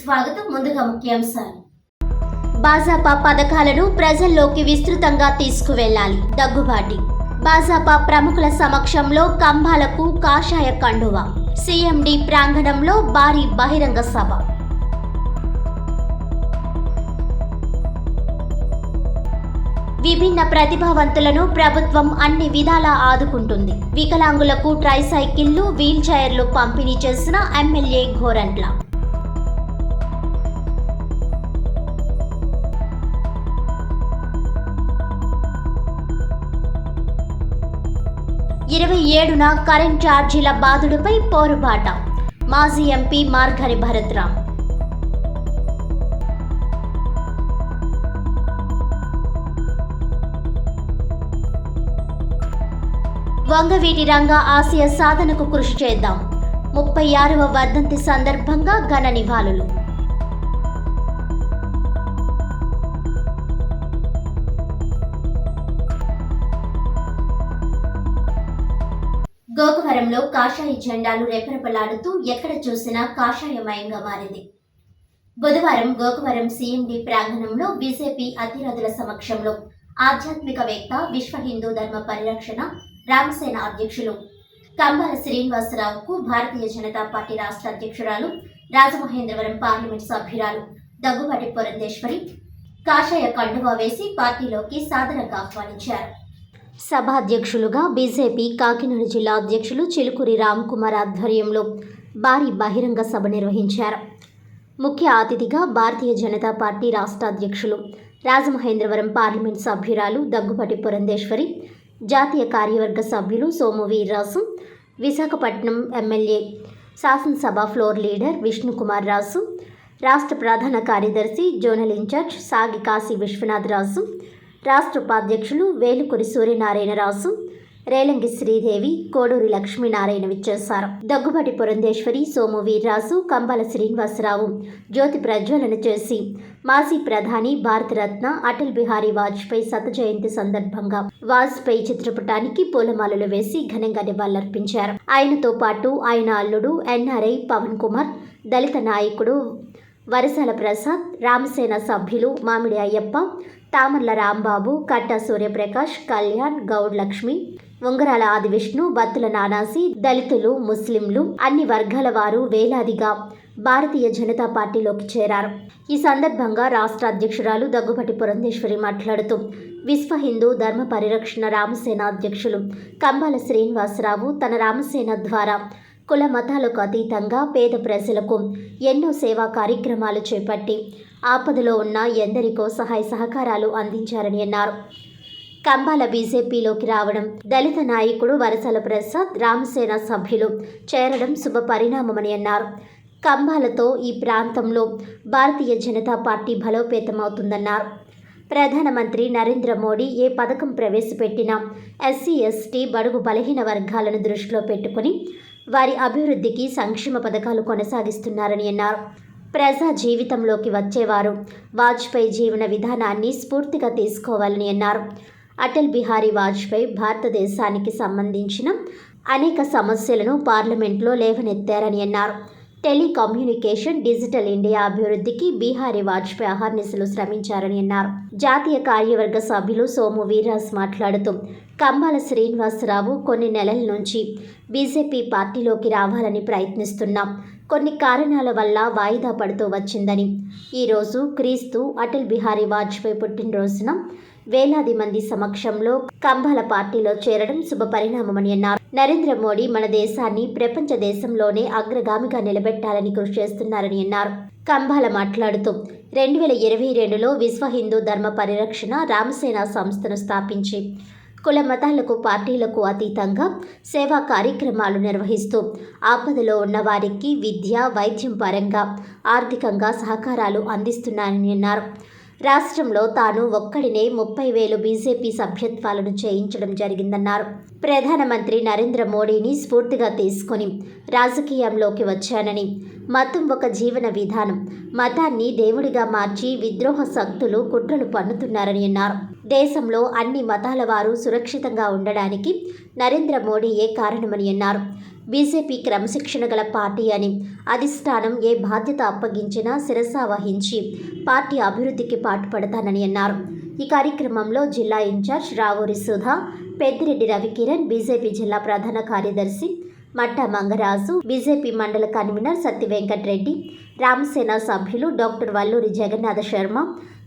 స్వాగతం. ముందుగా ముఖ్యాంశాలు. భాజపా పథకాలను ప్రజల్లోకి విస్తృతంగా తీసుకువెళ్లాలి. దగ్గుబాటి. భాజపా ప్రముఖుల సమక్షంలో కంభాలకు కాషాయ కండువా. సీఎండీ ప్రాంగణంలో భారీ బహిరంగ సభ. విభిన్న ప్రతిభావంతులను ప్రభుత్వం అన్ని విధాలా ఆదుకుంటుంది. వికలాంగులకు ట్రైసైకిళ్లు, వీల్ చైర్లు పంపిణీ చేసిన ఎమ్మెల్యే గోరంట్ల. ఇరవై 27న కరెంట్ ఛార్జీల బాదుడుపై పోరుబాట. మాజీ ఎంపీ మార్గని భరత్రాం. వంగవీటి రంగ ఆశయ సాధనకు కృషి చేద్దాం. 36వ వర్ధంతి సందర్భంగా ఘన నివాళులు. గోకవరంలో కాషాయ జెండాలు రెపరెపలాడుతూ ఎక్కడ చూసినా కాషాయమయంగా మారింది. బుధవారం గోకవరం సీఎండీ ప్రాంగణంలో బీజేపీ అతిరథుల సమక్షంలో ఆధ్యాత్మికవేత్త, విశ్వ హిందూ ధర్మ పరిరక్షణ రామసేన అధ్యక్షులు కంబాల శ్రీనివాసరావుకు భారతీయ జనతా పార్టీ రాష్ట్ర అధ్యక్షురాలు, రాజమహేంద్రవరం పార్లమెంట్ సభ్యురాలు దగ్గుబాటి పురంధేశ్వరి కాషాయ కండువా వేసి పార్టీలోకి సాదరంగా ఆహ్వానించారు. సభాధ్యక్షులుగా బీజేపీ కాకినాడ జిల్లా అధ్యక్షులు చిలుకూరి రామ్కుమార్ ఆధ్వర్యంలో భారీ బహిరంగ సభ నిర్వహించారు. ముఖ్య అతిథిగా భారతీయ జనతా పార్టీ రాష్ట్ర అధ్యక్షులు, రాజమహేంద్రవరం పార్లమెంట్ సభ్యురాలు దగ్గుబాటి పురంధేశ్వరి, జాతీయ కార్యవర్గ సభ్యులు సోము వీర్రాజు, విశాఖపట్నం ఎమ్మెల్యే, శాసనసభ ఫ్లోర్ లీడర్ విష్ణుకుమార్ రాజు, రాష్ట్ర ప్రధాన కార్యదర్శి జోనల్ ఇన్ఛార్జ్ సాగి కాశీ విశ్వనాథరాజు, రాష్ట్ర ఉపాధ్యక్షులు వేలుకురి సూర్యనారాయణరాజు, రేలంగి శ్రీదేవి, కోడూరి లక్ష్మీనారాయణ విచ్చేశారు. దగ్గుబాటి పురంధేశ్వరి, సోము వీర్రాజు, కంబాల శ్రీనివాసరావు జ్యోతి ప్రజ్వలన చేసి మాజీ ప్రధాని, భారతరత్న అటల్ బిహారీ వాజ్పేయి శత జయంతి సందర్భంగా వాజ్పేయి చిత్రపటానికి పూలమాలలు వేసి ఘనంగా నివాళులర్పించారు. ఆయనతో పాటు ఆయన అల్లుడు ఎన్ఆర్ఐ పవన్ కుమార్, దళిత నాయకుడు వరసల ప్రసాద్, రామసేన సభ్యులు మామిడి అయ్యప్ప, తామర్ల రాంబాబు, కట్టా సూర్యప్రకాష్, కళ్యాణ్, గౌడ్ లక్ష్మి, ఉంగరాల ఆదివిష్ణు, బత్తుల నానాసి, దళితులు, ముస్లింలు అన్ని వర్గాల వారు వేలాదిగా భారతీయ జనతా పార్టీలోకి చేరారు. ఈ సందర్భంగా రాష్ట్ర అధ్యక్షురాలు దగ్గుబాటి పురంధేశ్వరి మాట్లాడుతూ విశ్వ హిందూ ధర్మ పరిరక్షణ రామసేన అధ్యక్షులు కంబాల శ్రీనివాసరావు తన రామసేన ద్వారా కుల మతాలకు అతీతంగా పేద ప్రజలకు ఎన్నో సేవా కార్యక్రమాలు చేపట్టి ఆపదలో ఉన్న ఎందరికో సహాయ సహకారాలు అందించారని అన్నారు. కంబాల బీజేపీలోకి రావడం, దళిత నాయకుడు వరసల ప్రసాద్ రామసేన సభ్యులు చేరడం శుభ పరిణామమని అన్నారు. కంబాలతో ఈ ప్రాంతంలో భారతీయ జనతా పార్టీ బలోపేతమవుతుందన్నారు. ప్రధానమంత్రి నరేంద్ర మోడీ ఏ పథకం ప్రవేశపెట్టినా ఎస్సీ, ఎస్టీ, బడుగు బలహీన వర్గాలను దృష్టిలో పెట్టుకుని వారి అభివృద్ధికి సంక్షేమ పథకాలు కొనసాగిస్తున్నారని అన్నారు. ప్రజా జీవితంలోకి వచ్చేవారు వాజ్పేయి జీవన విధానాన్ని స్ఫూర్తిగా తీసుకోవాలని అన్నారు. అటల్ బిహారీ వాజ్పేయి భారతదేశానికి సంబంధించిన అనేక సమస్యలను పార్లమెంట్లో లేవనెత్తారని అన్నారు. టెలికమ్యూనికేషన్, డిజిటల్ ఇండియా అభివృద్ధికి బిహారీ వాజ్పేయి అహర్నిశలు శ్రమించారని అన్నారు. జాతీయ కార్యవర్గ సభ్యులు సోము వీర్రాజు మాట్లాడుతూ కంబాల శ్రీనివాసరావు కొన్ని నెలల నుంచి బీజేపీ పార్టీలోకి రావాలని ప్రయత్నిస్తున్నాం. కొన్ని కారణాల వల్ల వాయిదా పడుతూ వచ్చిందని, ఈరోజు క్రీస్తు అటల్ బిహారీ వాజ్పేయి పుట్టినరోజున వేలాది మంది సమక్షంలో కంబాల పార్టీలో చేరడం శుభ పరిణామమని అన్నారు. నరేంద్ర మోడీ మన దేశాన్ని ప్రపంచ దేశంలోనే అగ్రగామిగా నిలబెట్టాలని కృషి చేస్తున్నారని అన్నారు. కంబాల మాట్లాడుతూ 2022లో విశ్వ హిందూ ధర్మ పరిరక్షణ రామసేన సంస్థను స్థాపించి కుల మతాలకు, పార్టీలకు అతీతంగా సేవా కార్యక్రమాలు నిర్వహిస్తూ ఆపదలో ఉన్న వారికి విద్య, వైద్యం పరంగా ఆర్థికంగా సహకారాలు అందిస్తున్నానని అన్నారు. రాష్ట్రంలో తాను ఒక్కడినే 30,000 బీజేపీ సభ్యత్వాలను చేయించడం జరిగిందన్నారు. ప్రధానమంత్రి నరేంద్ర మోడీని స్ఫూర్తిగా తీసుకొని రాజకీయంలోకి వచ్చానని, మతం ఒక జీవన విధానం. మతాన్ని దేవుడిగా మార్చి విద్రోహ శక్తులు కుట్రలు పన్నుతున్నారని అన్నారు. దేశంలో అన్ని మతాల వారు సురక్షితంగా ఉండడానికి నరేంద్ర మోడీయే కారణమని అన్నారు. బీజేపీ క్రమశిక్షణ గల పార్టీ అని, అధిష్టానం ఏ బాధ్యత అప్పగించినా శిరసా వహించి పార్టీ అభివృద్ధికి పాటుపడతానని అన్నారు. ఈ కార్యక్రమంలో జిల్లా ఇన్ఛార్జ్ రావూరి సుధా, పెద్దిరెడ్డి రవికిరణ్, బీజేపీ జిల్లా ప్రధాన కార్యదర్శి మట్టా మంగరాజు, బీజేపీ మండల కన్వీనర్ సత్తి వెంకటరెడ్డి, రామసేన సభ్యులు డాక్టర్ వల్లూరి జగన్నాథ శర్మ,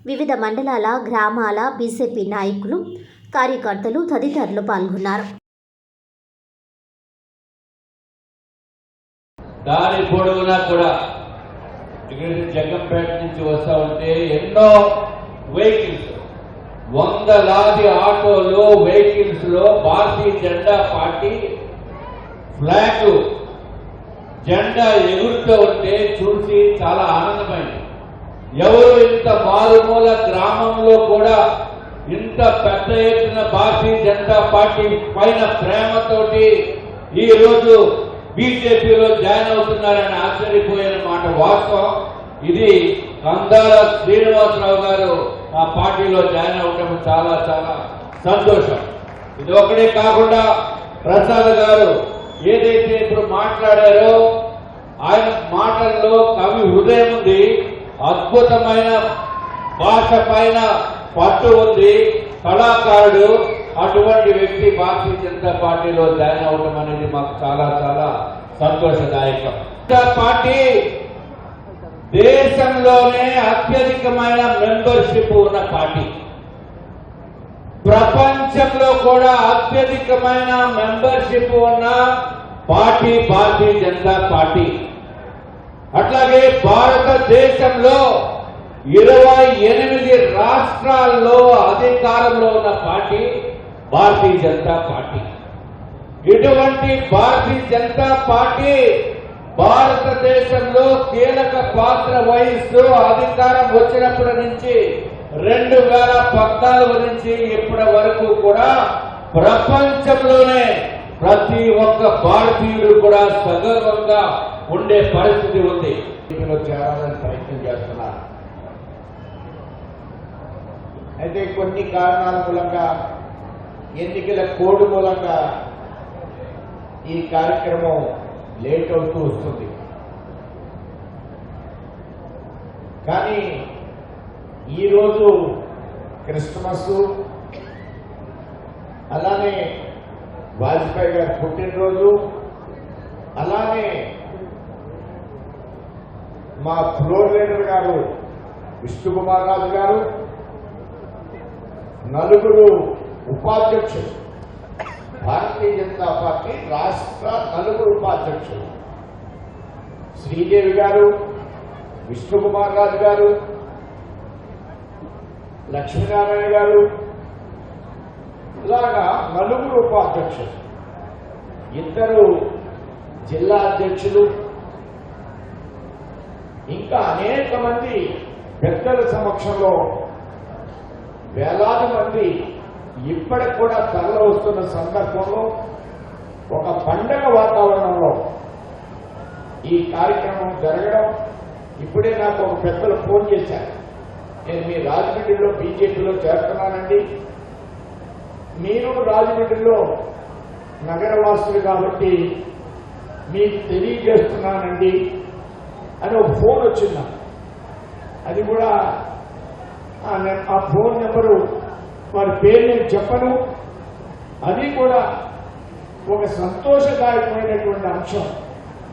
వివిధ మండలాల గ్రామాల బీజేపీ నాయకులు, కార్యకర్తలు తదితరులు పాల్గొన్నారు. దాని పొడవునా కూడా ఇక్కడ జగంపేట నుంచి వస్తూ ఉంటే ఎన్నో వెహికల్స్, వందలాది ఆటోలు, వెహికల్స్ లో భారతీయ జెండా పార్టీ ఫ్లాగ్ జెండా ఎగురుతూ ఉంటే చూసి చాలా ఆనందమైంది. ఎవరు ఇంత మారుమూల గ్రామంలో కూడా ఇంత పెద్ద ఎత్తున భారతీయ జనతా పార్టీ పైన ప్రేమతోటి ఈ రోజు బీజేపీలో జాయిన్ అవుతున్నారని ఆశ్చర్యపోయిన మాట వాస్తవం. ఇది కందాల శ్రీనివాసరావు గారు ఆ పార్టీలో జాయిన్ అవడం చాలా చాలా సంతోషం. ఇది ఒకటే కాకుండా ప్రసాద్ గారు ఏదైతే ఇప్పుడు మాట్లాడారో ఆయన మాటల్లో కవి హృదయం ఉంది, అద్భుతమైన భాష పైన పట్టు ఉంది, కళాకారుడు. అటువంటి వ్యక్తి భారతీయ జనతా పార్టీలో జాయిన్ అవడం అనేది మాకు చాలా చాలా సంతోషదాయకం. పార్టీ దేశంలోనే అత్యధికమైన మెంబర్షిప్ ఉన్న పార్టీ, ప్రపంచంలో కూడా అత్యధికమైన మెంబర్షిప్ ఉన్న పార్టీ భారతీయ జనతా పార్టీ. అట్లాగే భారతదేశంలో 28 రాష్ట్రాల్లో అధికారంలో ఉన్న పార్టీ భారతీయ జనతా పార్టీ. ఇటువంటి భారతీయ జనతా పార్టీ భారతదేశంలో కీలక పాత్ర వహిస్తూ అధికారం వచ్చినప్పటి నుంచి 2014 నుంచి ఇప్పటి వరకు కూడా ప్రపంచంలోనే ప్రతి ఒక్క భారతీయుడు కూడా సగర్వంగా ఉండే పరిస్థితి ఉంది. చేరాలని ప్రయత్నం చేస్తున్నారు. అయితే కొన్ని కారణాల మూలంగా, ఎన్నికల కోడ్ మూలంగా ఈ కార్యక్రమం లేట్ అవుతూ వస్తుంది. కానీ ఈరోజు క్రిస్మస్, అలానే వాజ్పేయి గారి పుట్టినరోజు, అలానే మా ఫ్లోర్ లీడర్ గారు విష్ణుకుమార్ రాజు గారు, నలుగురు ఉపాధ్యక్షులు, భారతీయ జనతా పార్టీ రాష్ట్ర నలుగురు ఉపాధ్యక్షులు, శ్రీదేవి గారు, విష్ణుకుమార్ రాజు గారు, లక్ష్మీనారాయణ గారు, ఇలాగా నలుగురు ఉపాధ్యక్షులు, 2 జిల్లా అధ్యక్షులు, ఇంకా అనేక మంది పెద్దల సమక్షంలో వేలాది మంది ఇప్పటికి కూడా తరలి వస్తున్న సందర్భంలో ఒక పండగ వాతావరణంలో ఈ కార్యక్రమం జరగడం. ఇప్పుడే నాకు ఒక పెద్దలు ఫోన్ చేశారు, నేను మీ రాజమండ్రిలో బీజేపీలో చేరుతున్నానండి, మీరు రాజమండ్రిలో నగరవాసులు కాబట్టి మీకు తెలియజేస్తున్నానండి అని ఒక ఫోన్ వచ్చింది. అది కూడా ఆ ఫోన్ నెంబరు వారి పేరు నేను చెప్పను. అది కూడా ఒక సంతోషదాయకమైనటువంటి అంశం.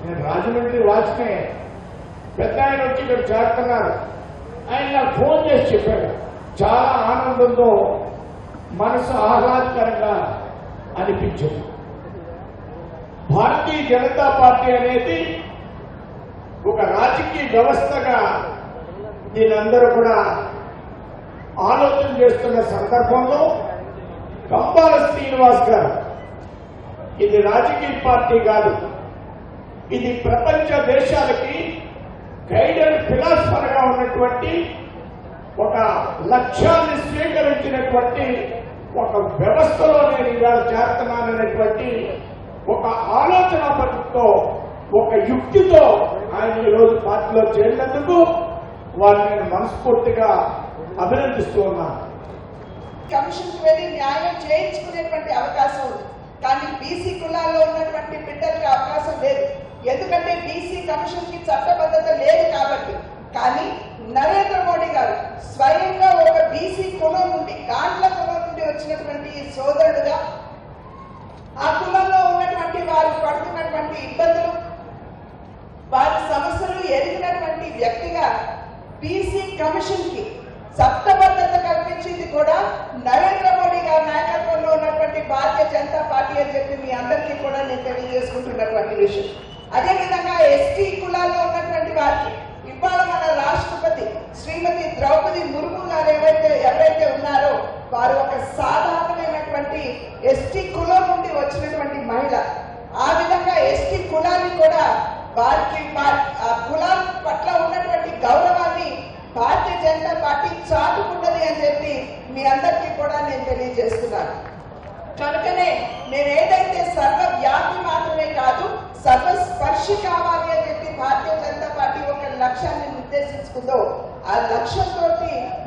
నేను రాజమండ్రి వాచ్నే పెద్ద ఆయన వచ్చి ఇక్కడ చేరుతున్నారు, ఆయన నాకు ఫోన్ చేసి చెప్పాడు. చాలా ఆనందంతో, మనసు ఆహ్లాదకరంగా అనిపించింది. భారతీయ జనతా పార్టీ అనేది ఒక రాజకీయ వ్యవస్థగా దీనందరూ కూడా ఆలోచన చేస్తున్న సందర్భంలో కంబాల శ్రీనివాస్ గారు, ఇది రాజకీయ పార్టీ కాదు, ఇది ప్రపంచ దేశాలకి గైడ్ అండ్ ఫిలాసఫర్ గా ఉన్నటువంటి, ఒక లక్ష్యాన్ని స్వీకరించినటువంటి ఒక వ్యవస్థలో నేను ఇవాళ చేస్తున్నాననేటువంటి ఒక ఆలోచన పద్ధతితో, ఒక యుక్తితో ఆయన ఈరోజు పార్టీలో చేరినందుకు వారిని నేను మనస్ఫూర్తిగా అభినందిస్తూ ఉన్నాను. కమిషన్కి వెళ్ళి న్యాయం చేయించుకునేటువంటి అవకాశం ఉంది, కానీ బీసీ కులాల్లో ఉన్నటువంటి బిడ్డలకు అవకాశం లేదు. ఎందుకంటే బీసీ కమిషన్ కి చట్టబద్ధత లేదు కాబట్టి. కానీ నరేంద్ర మోడీ గారు స్వయంగా ఒక బీసీ కులం నుండి, గాండ్ల కులం నుండి వచ్చినటువంటి సోదరుడుగా ఆ కులంలో ఉన్నటువంటి వారు పడుతున్నటువంటి ఇబ్బందులు, వారి సమస్యలు ఎరిగినటువంటి వ్యక్తిగా బీసీ కమిషన్ కి చట్టబద్ధత కల్పించింది కూడా నరేంద్ర మోడీ గారి నాయకత్వంలో ఉన్నటువంటి భారతీయ జనతా పార్టీ అని చెప్పి మీ అందరికీ కూడా నేను తెలియజేసుకుంటున్నటువంటి విషయం. అదేవిధంగా ఎస్టీ కులాల్లో ఉన్నటువంటి వారికి ఇవాళ మన రాష్ట్రపతి శ్రీమతి ద్రౌపది ముర్ము గారు ఎవరైతే ఉన్నారో వారు ఒక సాధారణమైనటువంటి ఎస్టీ కులం నుండి వచ్చినటువంటి మహిళ. ఆ విధంగా ఎస్టీ కులాన్ని కూడా వారికి ఆ కులాల పట్ల ఉన్నటువంటి గౌరవాన్ని భారతీయ జనతా పార్టీ చాటుకున్నది అని చెప్పి మీ అందరికీ కూడా నేను తెలియజేస్తున్నాను. కనుకనే నేను ఏదైతే సర్వవ్యాపి మాత్రమే కాదు సర్వస్పర్శి కావాలి అని చెప్పి భారతీయ జనతా పార్టీ ఒక లక్ష్యాన్ని నిర్దేశించుకుందో ఆ లక్ష్యంతో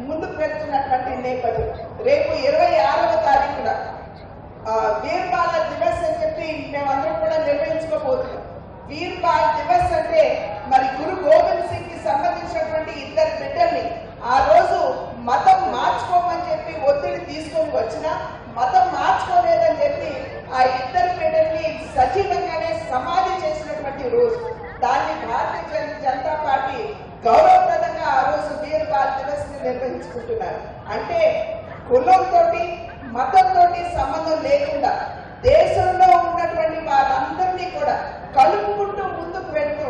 ముందుకు వెళ్తున్నటువంటి నేపథ్యం. రేపు 26వ తారీఖున వీర్ బాల దివస్ అని చెప్పి మేమందరం కూడా నిర్వహించుకోబోతున్నాం. వీర్ బాల్ దివస్ అంటే మరి గురు గోవింద్ సింగ్ కి సంబంధించినటువంటి ఇద్దరు బిడ్డల్ని ఆ రోజు మతం మార్చుకోమని చెప్పి ఒత్తిడి తీసుకొని వచ్చినా మతం మార్చుకోలేదని చెప్పి ఆ ఇద్దరు బిడ్డల్ని సజీవంగానే సమాధి చేసినటువంటి రోజు. దాన్ని భారతీయ జనతా పార్టీ గౌరవప్రదంగా ఆ రోజు వీర్ బాల్ దివస్ ని నిర్వహించుకుంటున్నారు. అంటే కులంతో మతంతో సంబంధం లేకుండా దేశంలో ఉన్నటువంటి వారందరినీ కూడా కలుపుకుంటూ ముందుకు వెళ్తూ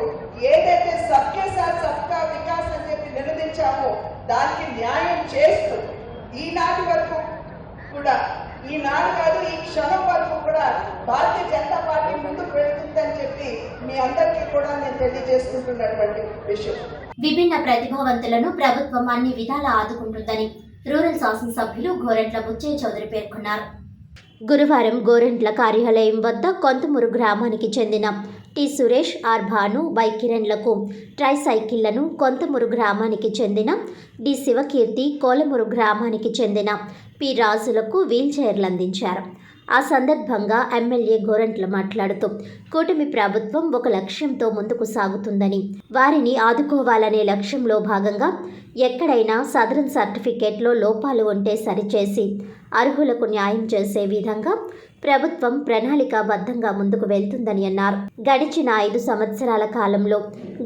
ఏదైతే సబ్కే సాత్ సబ్కా వికాస్ అని చెప్పి నిలదించామో దానికి న్యాయం చేస్తూ ఈనాటి వరకు కూడా, ఈనాడు కాదు ఈ క్షణం వరకు కూడా భారతీయ జనతా పార్టీ ముందుకు వెళ్తుందని చెప్పి మీ అందరికీ కూడా నేను తెలియజేసుకుంటున్నటువంటి విషయం. విభిన్న ప్రతిభావంతులను ప్రభుత్వం అన్ని విధాలా ఆదుకుంటుందని రూరల్ శాసనసభ్యులు గోరంట్ల బుచ్చయ్య చౌదరి పేర్కొన్నారు. గురువారం గోరంట్ల కార్యాలయం వద్ద కొంతమూరు గ్రామానికి చెందిన T Suresh, R Bhanu, Y కిరణ్లకు ట్రైసైకిళ్లను, కొంతమూరు గ్రామానికి చెందిన డి శివకీర్తి, కోలమూరు గ్రామానికి చెందిన పి రాజులకు వీల్ చైర్లు అందించారు. ఆ సందర్భంగా ఎమ్మెల్యే గోరంట్ల మాట్లాడుతూ కూటమి ప్రభుత్వం ఒక లక్ష్యంతో ముందుకు సాగుతుందని, వారిని ఆదుకోవాలనే లక్ష్యంలో భాగంగా ఎక్కడైనా సదరన్ సర్టిఫికేట్లో లోపాలు ఉంటే సరిచేసి అర్హులకు న్యాయం చేసే విధంగా ప్రభుత్వం ప్రణాళికాబద్ధంగా ముందుకు వెళ్తుందని అన్నారు. గడిచిన 5 సంవత్సరాల కాలంలో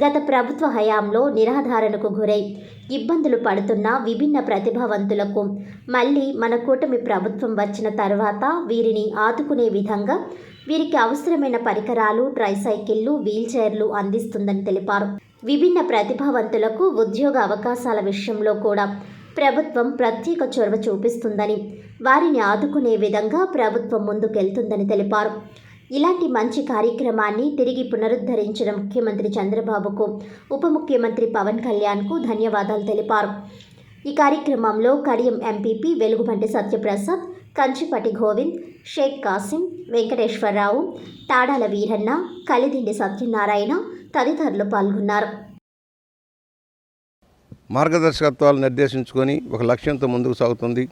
గత ప్రభుత్వ హయాంలో నిరాధారణకు గురై ఇబ్బందులు పడుతున్న విభిన్న ప్రతిభావంతులకు మళ్ళీ మన కూటమి ప్రభుత్వం వచ్చిన తర్వాత వీరిని ఆదుకునే విధంగా వీరికి అవసరమైన పరికరాలు, ట్రైసైకిళ్లు, వీల్ చైర్లు అందిస్తుందని తెలిపారు. విభిన్న ప్రతిభావంతులకు ఉద్యోగ అవకాశాల విషయంలో కూడా ప్రభుత్వం ప్రత్యేక చొరవ చూపిస్తుందని, వారిని ఆదుకునే విధంగా ప్రభుత్వం ముందుకెళ్తుందని తెలిపారు. ఇలాంటి మంచి కార్యక్రమాన్ని తిరిగి పునరుద్ధరించిన ముఖ్యమంత్రి చంద్రబాబుకు, ఉప ముఖ్యమంత్రి పవన్ కళ్యాణ్కు ధన్యవాదాలు తెలిపారు. ఈ కార్యక్రమంలో కడియం ఎంపీపీ వెలుగుబంటి సత్యప్రసాద్, కంచిపటి గోవింద్, షేక్ కాసిం, వెంకటేశ్వరరావు, తాడాల వీరన్న, కలిదిండి సత్యనారాయణ తదితరులు పాల్గొన్నారు. మార్గదర్శకత్వాలు నిర్దేశించుకొని ఒక లక్ష్యంతో ముందుకు సాగుతుంది.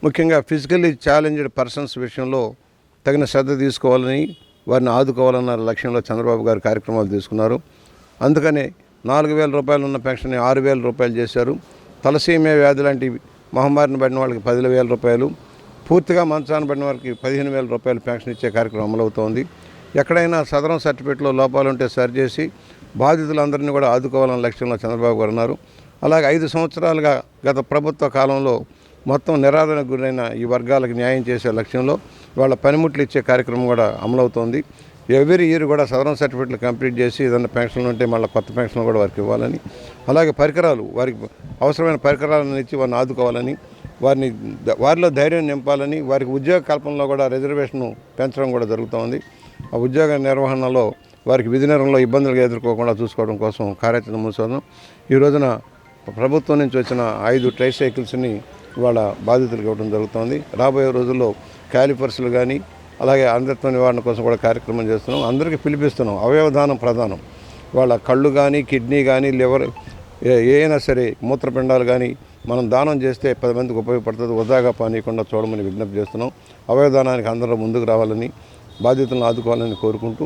ముఖ్యంగా ఫిజికల్లీ ఛాలెంజ్డ్ పర్సన్స్ విషయంలో తగిన శ్రద్ధ తీసుకోవాలని, వారిని ఆదుకోవాలన్న లక్ష్యంలో చంద్రబాబు గారు కార్యక్రమాలు తీసుకున్నారు. అందుకనే 4,000 రూపాయలు ఉన్న పెన్షన్ని 6,000 రూపాయలు చేశారు. తలసీమియా వ్యాధి లాంటి మహమ్మారిని పడిన వాళ్ళకి 10,000 రూపాయలు, పూర్తిగా మంచాన్ని పడిన వారికి 15,000 రూపాయలు పెన్షన్ ఇచ్చే కార్యక్రమం అమలవుతోంది. ఎక్కడైనా సదరం సర్టిఫికేట్లో లోపాలు ఉంటే సరిచేసి బాధితులందరినీ కూడా ఆదుకోవాలన్న లక్ష్యంలో చంద్రబాబు గారు ఉన్నారు. అలాగే 5 సంవత్సరాలుగా గత ప్రభుత్వ కాలంలో మొత్తం నిరాదరణకు గురైన ఈ వర్గాలకు న్యాయం చేసే లక్ష్యంలో వాళ్ళ పనిముట్లు ఇచ్చే కార్యక్రమం కూడా అమలవుతోంది. ఎవ్రీ ఇయర్ కూడా సదరన్ సర్టిఫికేట్లు కంప్లీట్ చేసి ఏదైనా పెన్షన్లు ఉంటే మళ్ళీ కొత్త పెన్షన్లు కూడా వారికి ఇవ్వాలని, అలాగే పరికరాలు, వారికి అవసరమైన పరికరాలను ఇచ్చి వారిని ఆదుకోవాలని, వారిలో ధైర్యం నింపాలని, వారికి ఉద్యోగ కల్పనలో కూడా రిజర్వేషన్ పెంచడం కూడా జరుగుతోంది. ఆ ఉద్యోగ నిర్వహణలో వారికి విధి నిర్వహణలో ఇబ్బందులు ఎదుర్కోకుండా చూసుకోవడం కోసం కార్యాచరణ ముగిస్తున్నాం. ఈ రోజున ప్రభుత్వం నుంచి వచ్చిన 5 ట్రైసైకిల్స్ని ఇవాళ బాధితులకు ఇవ్వడం జరుగుతోంది. రాబోయే రోజుల్లో క్యాలిపర్స్లు కానీ అలాగే అంధత్వ నివారణ కోసం కూడా కార్యక్రమం చేస్తున్నాం. అందరికీ పిలిపిస్తున్నాం. అవయవదానం ప్రధానం. వాళ్ళ కళ్ళు కానీ కిడ్నీ కానీ లివర్ ఏదైనా సరే మూత్రపిండాలు కానీ మనం దానం చేస్తే 10 మందికి ఉపయోగపడుతుంది. వృధాగా పానీయకుండా చూడమని విజ్ఞప్తి చేస్తున్నాం. అవయవదానానికి అందరూ ముందుకు రావాలని, బాధ్యతలను ఆదుకోవాలని కోరుకుంటూ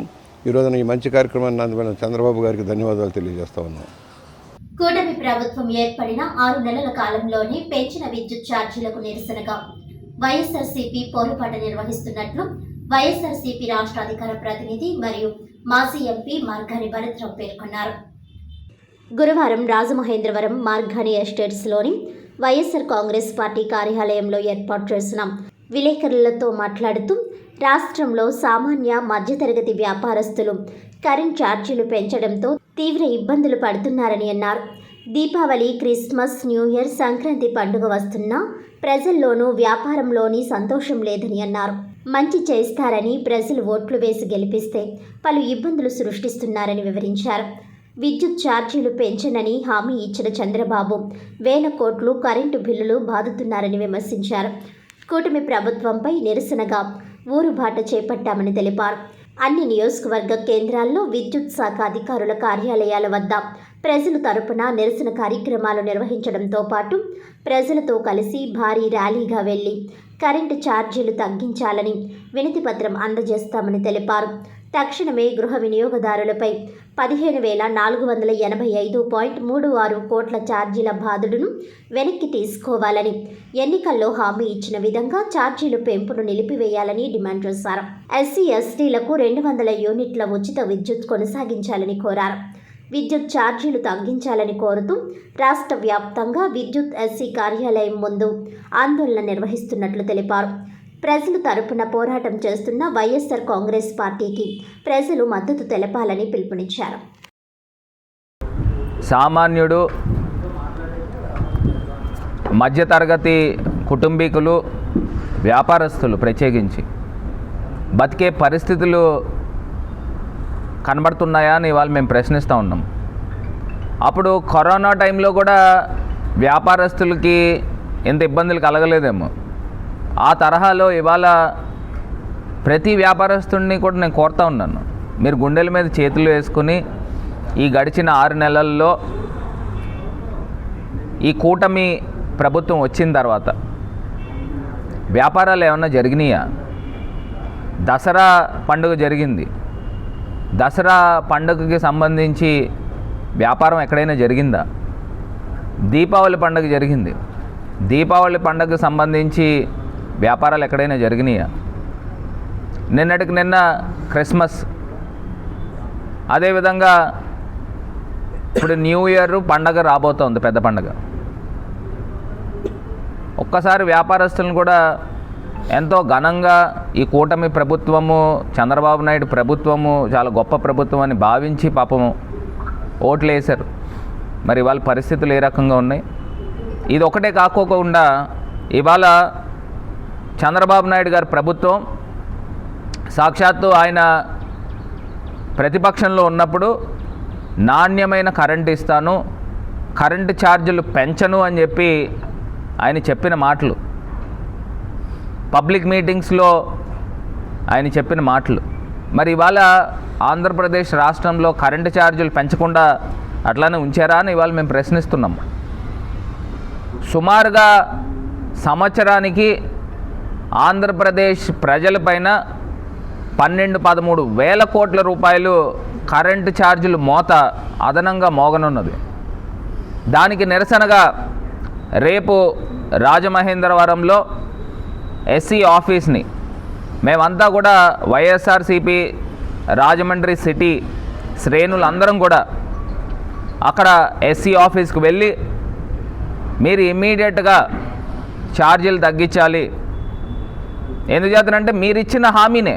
ఈరోజున ఈ మంచి కార్యక్రమాన్ని అందించిన చంద్రబాబు గారికి ధన్యవాదాలు తెలియజేస్తా ఉన్నాం. కూటమి ప్రభుత్వం ఏర్పడిన 6 నెలల కాలంలోనే పెంచిన విద్యుత్ ఛార్జీలకు నిరసనగా వైఎస్ఆర్సీపీ పోరుబాట నిర్వహిస్తున్నట్లు వైఎస్ఆర్సీపీ రాష్ట్ర అధికార ప్రతినిధి మరియు మాజీ ఎంపీ మార్గాని భరత్రావు పేర్కొన్నారు. గురువారం రాజమహేంద్రవరం మార్గాని ఎస్టేట్స్లోని వైఎస్ఆర్ కాంగ్రెస్ పార్టీ కార్యాలయంలో ఏర్పాటు చేసిన విలేకరులతో మాట్లాడుతూ రాష్ట్రంలో సామాన్య మధ్యతరగతి వ్యాపారస్తులు కరెంట్ ఛార్జీలు పెంచడంతో తీవ్ర ఇబ్బందులు పడుతున్నారని అన్నారు. Deepavali, Christmas, new year, Sankranti పండుగ వస్తున్నా ప్రజల్లోనూ వ్యాపారంలోని సంతోషం లేదని అన్నారు. మంచి చేస్తారని ప్రజలు ఓట్లు వేసి గెలిపిస్తే పలు ఇబ్బందులు సృష్టిస్తున్నారని వివరించారు. విద్యుత్ ఛార్జీలు పెంచనని హామీ ఇచ్చిన చంద్రబాబు వేల కోట్లు కరెంటు బిల్లులు బాదుతున్నారని విమర్శించారు. కూటమి ప్రభుత్వంపై నిరసనగా ఊరుబాట చేపట్టామని తెలిపారు. అన్ని నియోజకవర్గ కేంద్రాల్లో విద్యుత్ శాఖ అధికారుల కార్యాలయాల వద్ద ప్రజల తరపున నిరసన కార్యక్రమాలు నిర్వహించడంతో పాటు ప్రజలతో కలిసి భారీ ర్యాలీగా వెళ్లి కరెంటు ఛార్జీలు తగ్గించాలని వినతిపత్రం అందజేస్తామని తెలిపారు. తక్షణమే గృహ వినియోగదారులపై 15,485.36 కోట్ల ఛార్జీల బాధుడును వెనక్కి తీసుకోవాలని, ఎన్నికల్లో హామీ ఇచ్చిన విధంగా ఛార్జీలు పెంపును నిలిపివేయాలని డిమాండ్ చేశారు. ఎస్సీ ఎస్టీలకు 200 యూనిట్ల ఉచిత విద్యుత్ కొనసాగించాలని కోరారు. విద్యుత్ ఛార్జీలు తగ్గించాలని కోరుతూ రాష్ట్ర వ్యాప్తంగా విద్యుత్ ఎస్సీ కార్యాలయం ముందు ఆందోళన నిర్వహిస్తున్నట్లు తెలిపారు. ప్రజలు తరపున పోరాటం చేస్తున్న వైఎస్ఆర్ కాంగ్రెస్ పార్టీకి ప్రజలు మద్దతు తెలపాలని పిలుపునిచ్చారు. సామాన్యుడు, మధ్యతరగతి కుటుంబీకులు, వ్యాపారస్తులు ప్రత్యేకించి బతికే పరిస్థితులు కనబడుతున్నాయా అని ఇవాళ మేము ప్రశ్నిస్తూ ఉన్నాం. అప్పుడు కరోనా టైంలో కూడా వ్యాపారస్తులకి ఎంత ఇబ్బందులు కలగలేదేమో, ఆ తరహాలో ఇవాళ ప్రతి వ్యాపారస్తుడిని కూడా నేను కోరుతూ ఉన్నాను, మీరు గుండెల మీద చేతులు వేసుకుని ఈ గడిచిన 6 నెలల్లో ఈ కూటమి ప్రభుత్వం వచ్చిన తర్వాత వ్యాపారాలు ఏమన్నా జరిగినాయా? దసరా పండుగ జరిగింది. దసరా పండుగకి సంబంధించి వ్యాపారం ఎక్కడైనా జరిగిందా? దీపావళి పండుగ జరిగింది. దీపావళి పండుగకు సంబంధించి వ్యాపారాలు ఎక్కడైనా జరిగినాయా? నిన్నటికి నిన్న క్రిస్మస్, అదేవిధంగా ఇప్పుడు న్యూ ఇయర్ పండగ రాబోతోంది, పెద్ద పండగ. ఒక్కసారి వ్యాపారస్తులను కూడా ఎంతో ఘనంగా ఈ కూటమి ప్రభుత్వము, చంద్రబాబు నాయుడు ప్రభుత్వము చాలా గొప్ప ప్రభుత్వం అని భావించి పాపం ఓట్లు వేశారు. మరి వాళ్ళ పరిస్థితులు ఏ రకంగా ఉన్నాయి? ఇది ఒకటే కాకోకుండా ఇవాళ చంద్రబాబు నాయుడు గారి ప్రభుత్వం సాక్షాత్తు ఆయన ప్రతిపక్షంలో ఉన్నప్పుడు నాణ్యమైన కరెంటు ఇస్తాను, కరెంటు ఛార్జీలు పెంచను అని చెప్పి ఆయన చెప్పిన మాటలు, పబ్లిక్ మీటింగ్స్లో ఆయన చెప్పిన మాటలు, మరి ఇవాళ ఆంధ్రప్రదేశ్ రాష్ట్రంలో కరెంటు ఛార్జీలు పెంచకుండా అట్లానే ఉంచారా అని ఇవాళ మేము ప్రశ్నిస్తున్నాం. సుమారుగా సంవత్సరానికి ఆంధ్రప్రదేశ్ ప్రజలపైన 12-13 వేల కోట్ల రూపాయలు కరెంటు ఛార్జీలు మోత అదనంగా మోగనున్నది. దానికి నిరసనగా రేపు రాజమహేంద్రవరంలో ఎస్సీ ఆఫీస్ని మేమంతా కూడా వైఎస్ఆర్సీపీ రాజమండ్రి సిటీ శ్రేణులందరం కూడా అక్కడ ఎస్సీ ఆఫీస్కి వెళ్ళి మీరు ఇమ్మీడియట్గా ఛార్జీలు తగ్గించాలి, ఎందుచేతనంటే మీరు ఇచ్చిన హామీనే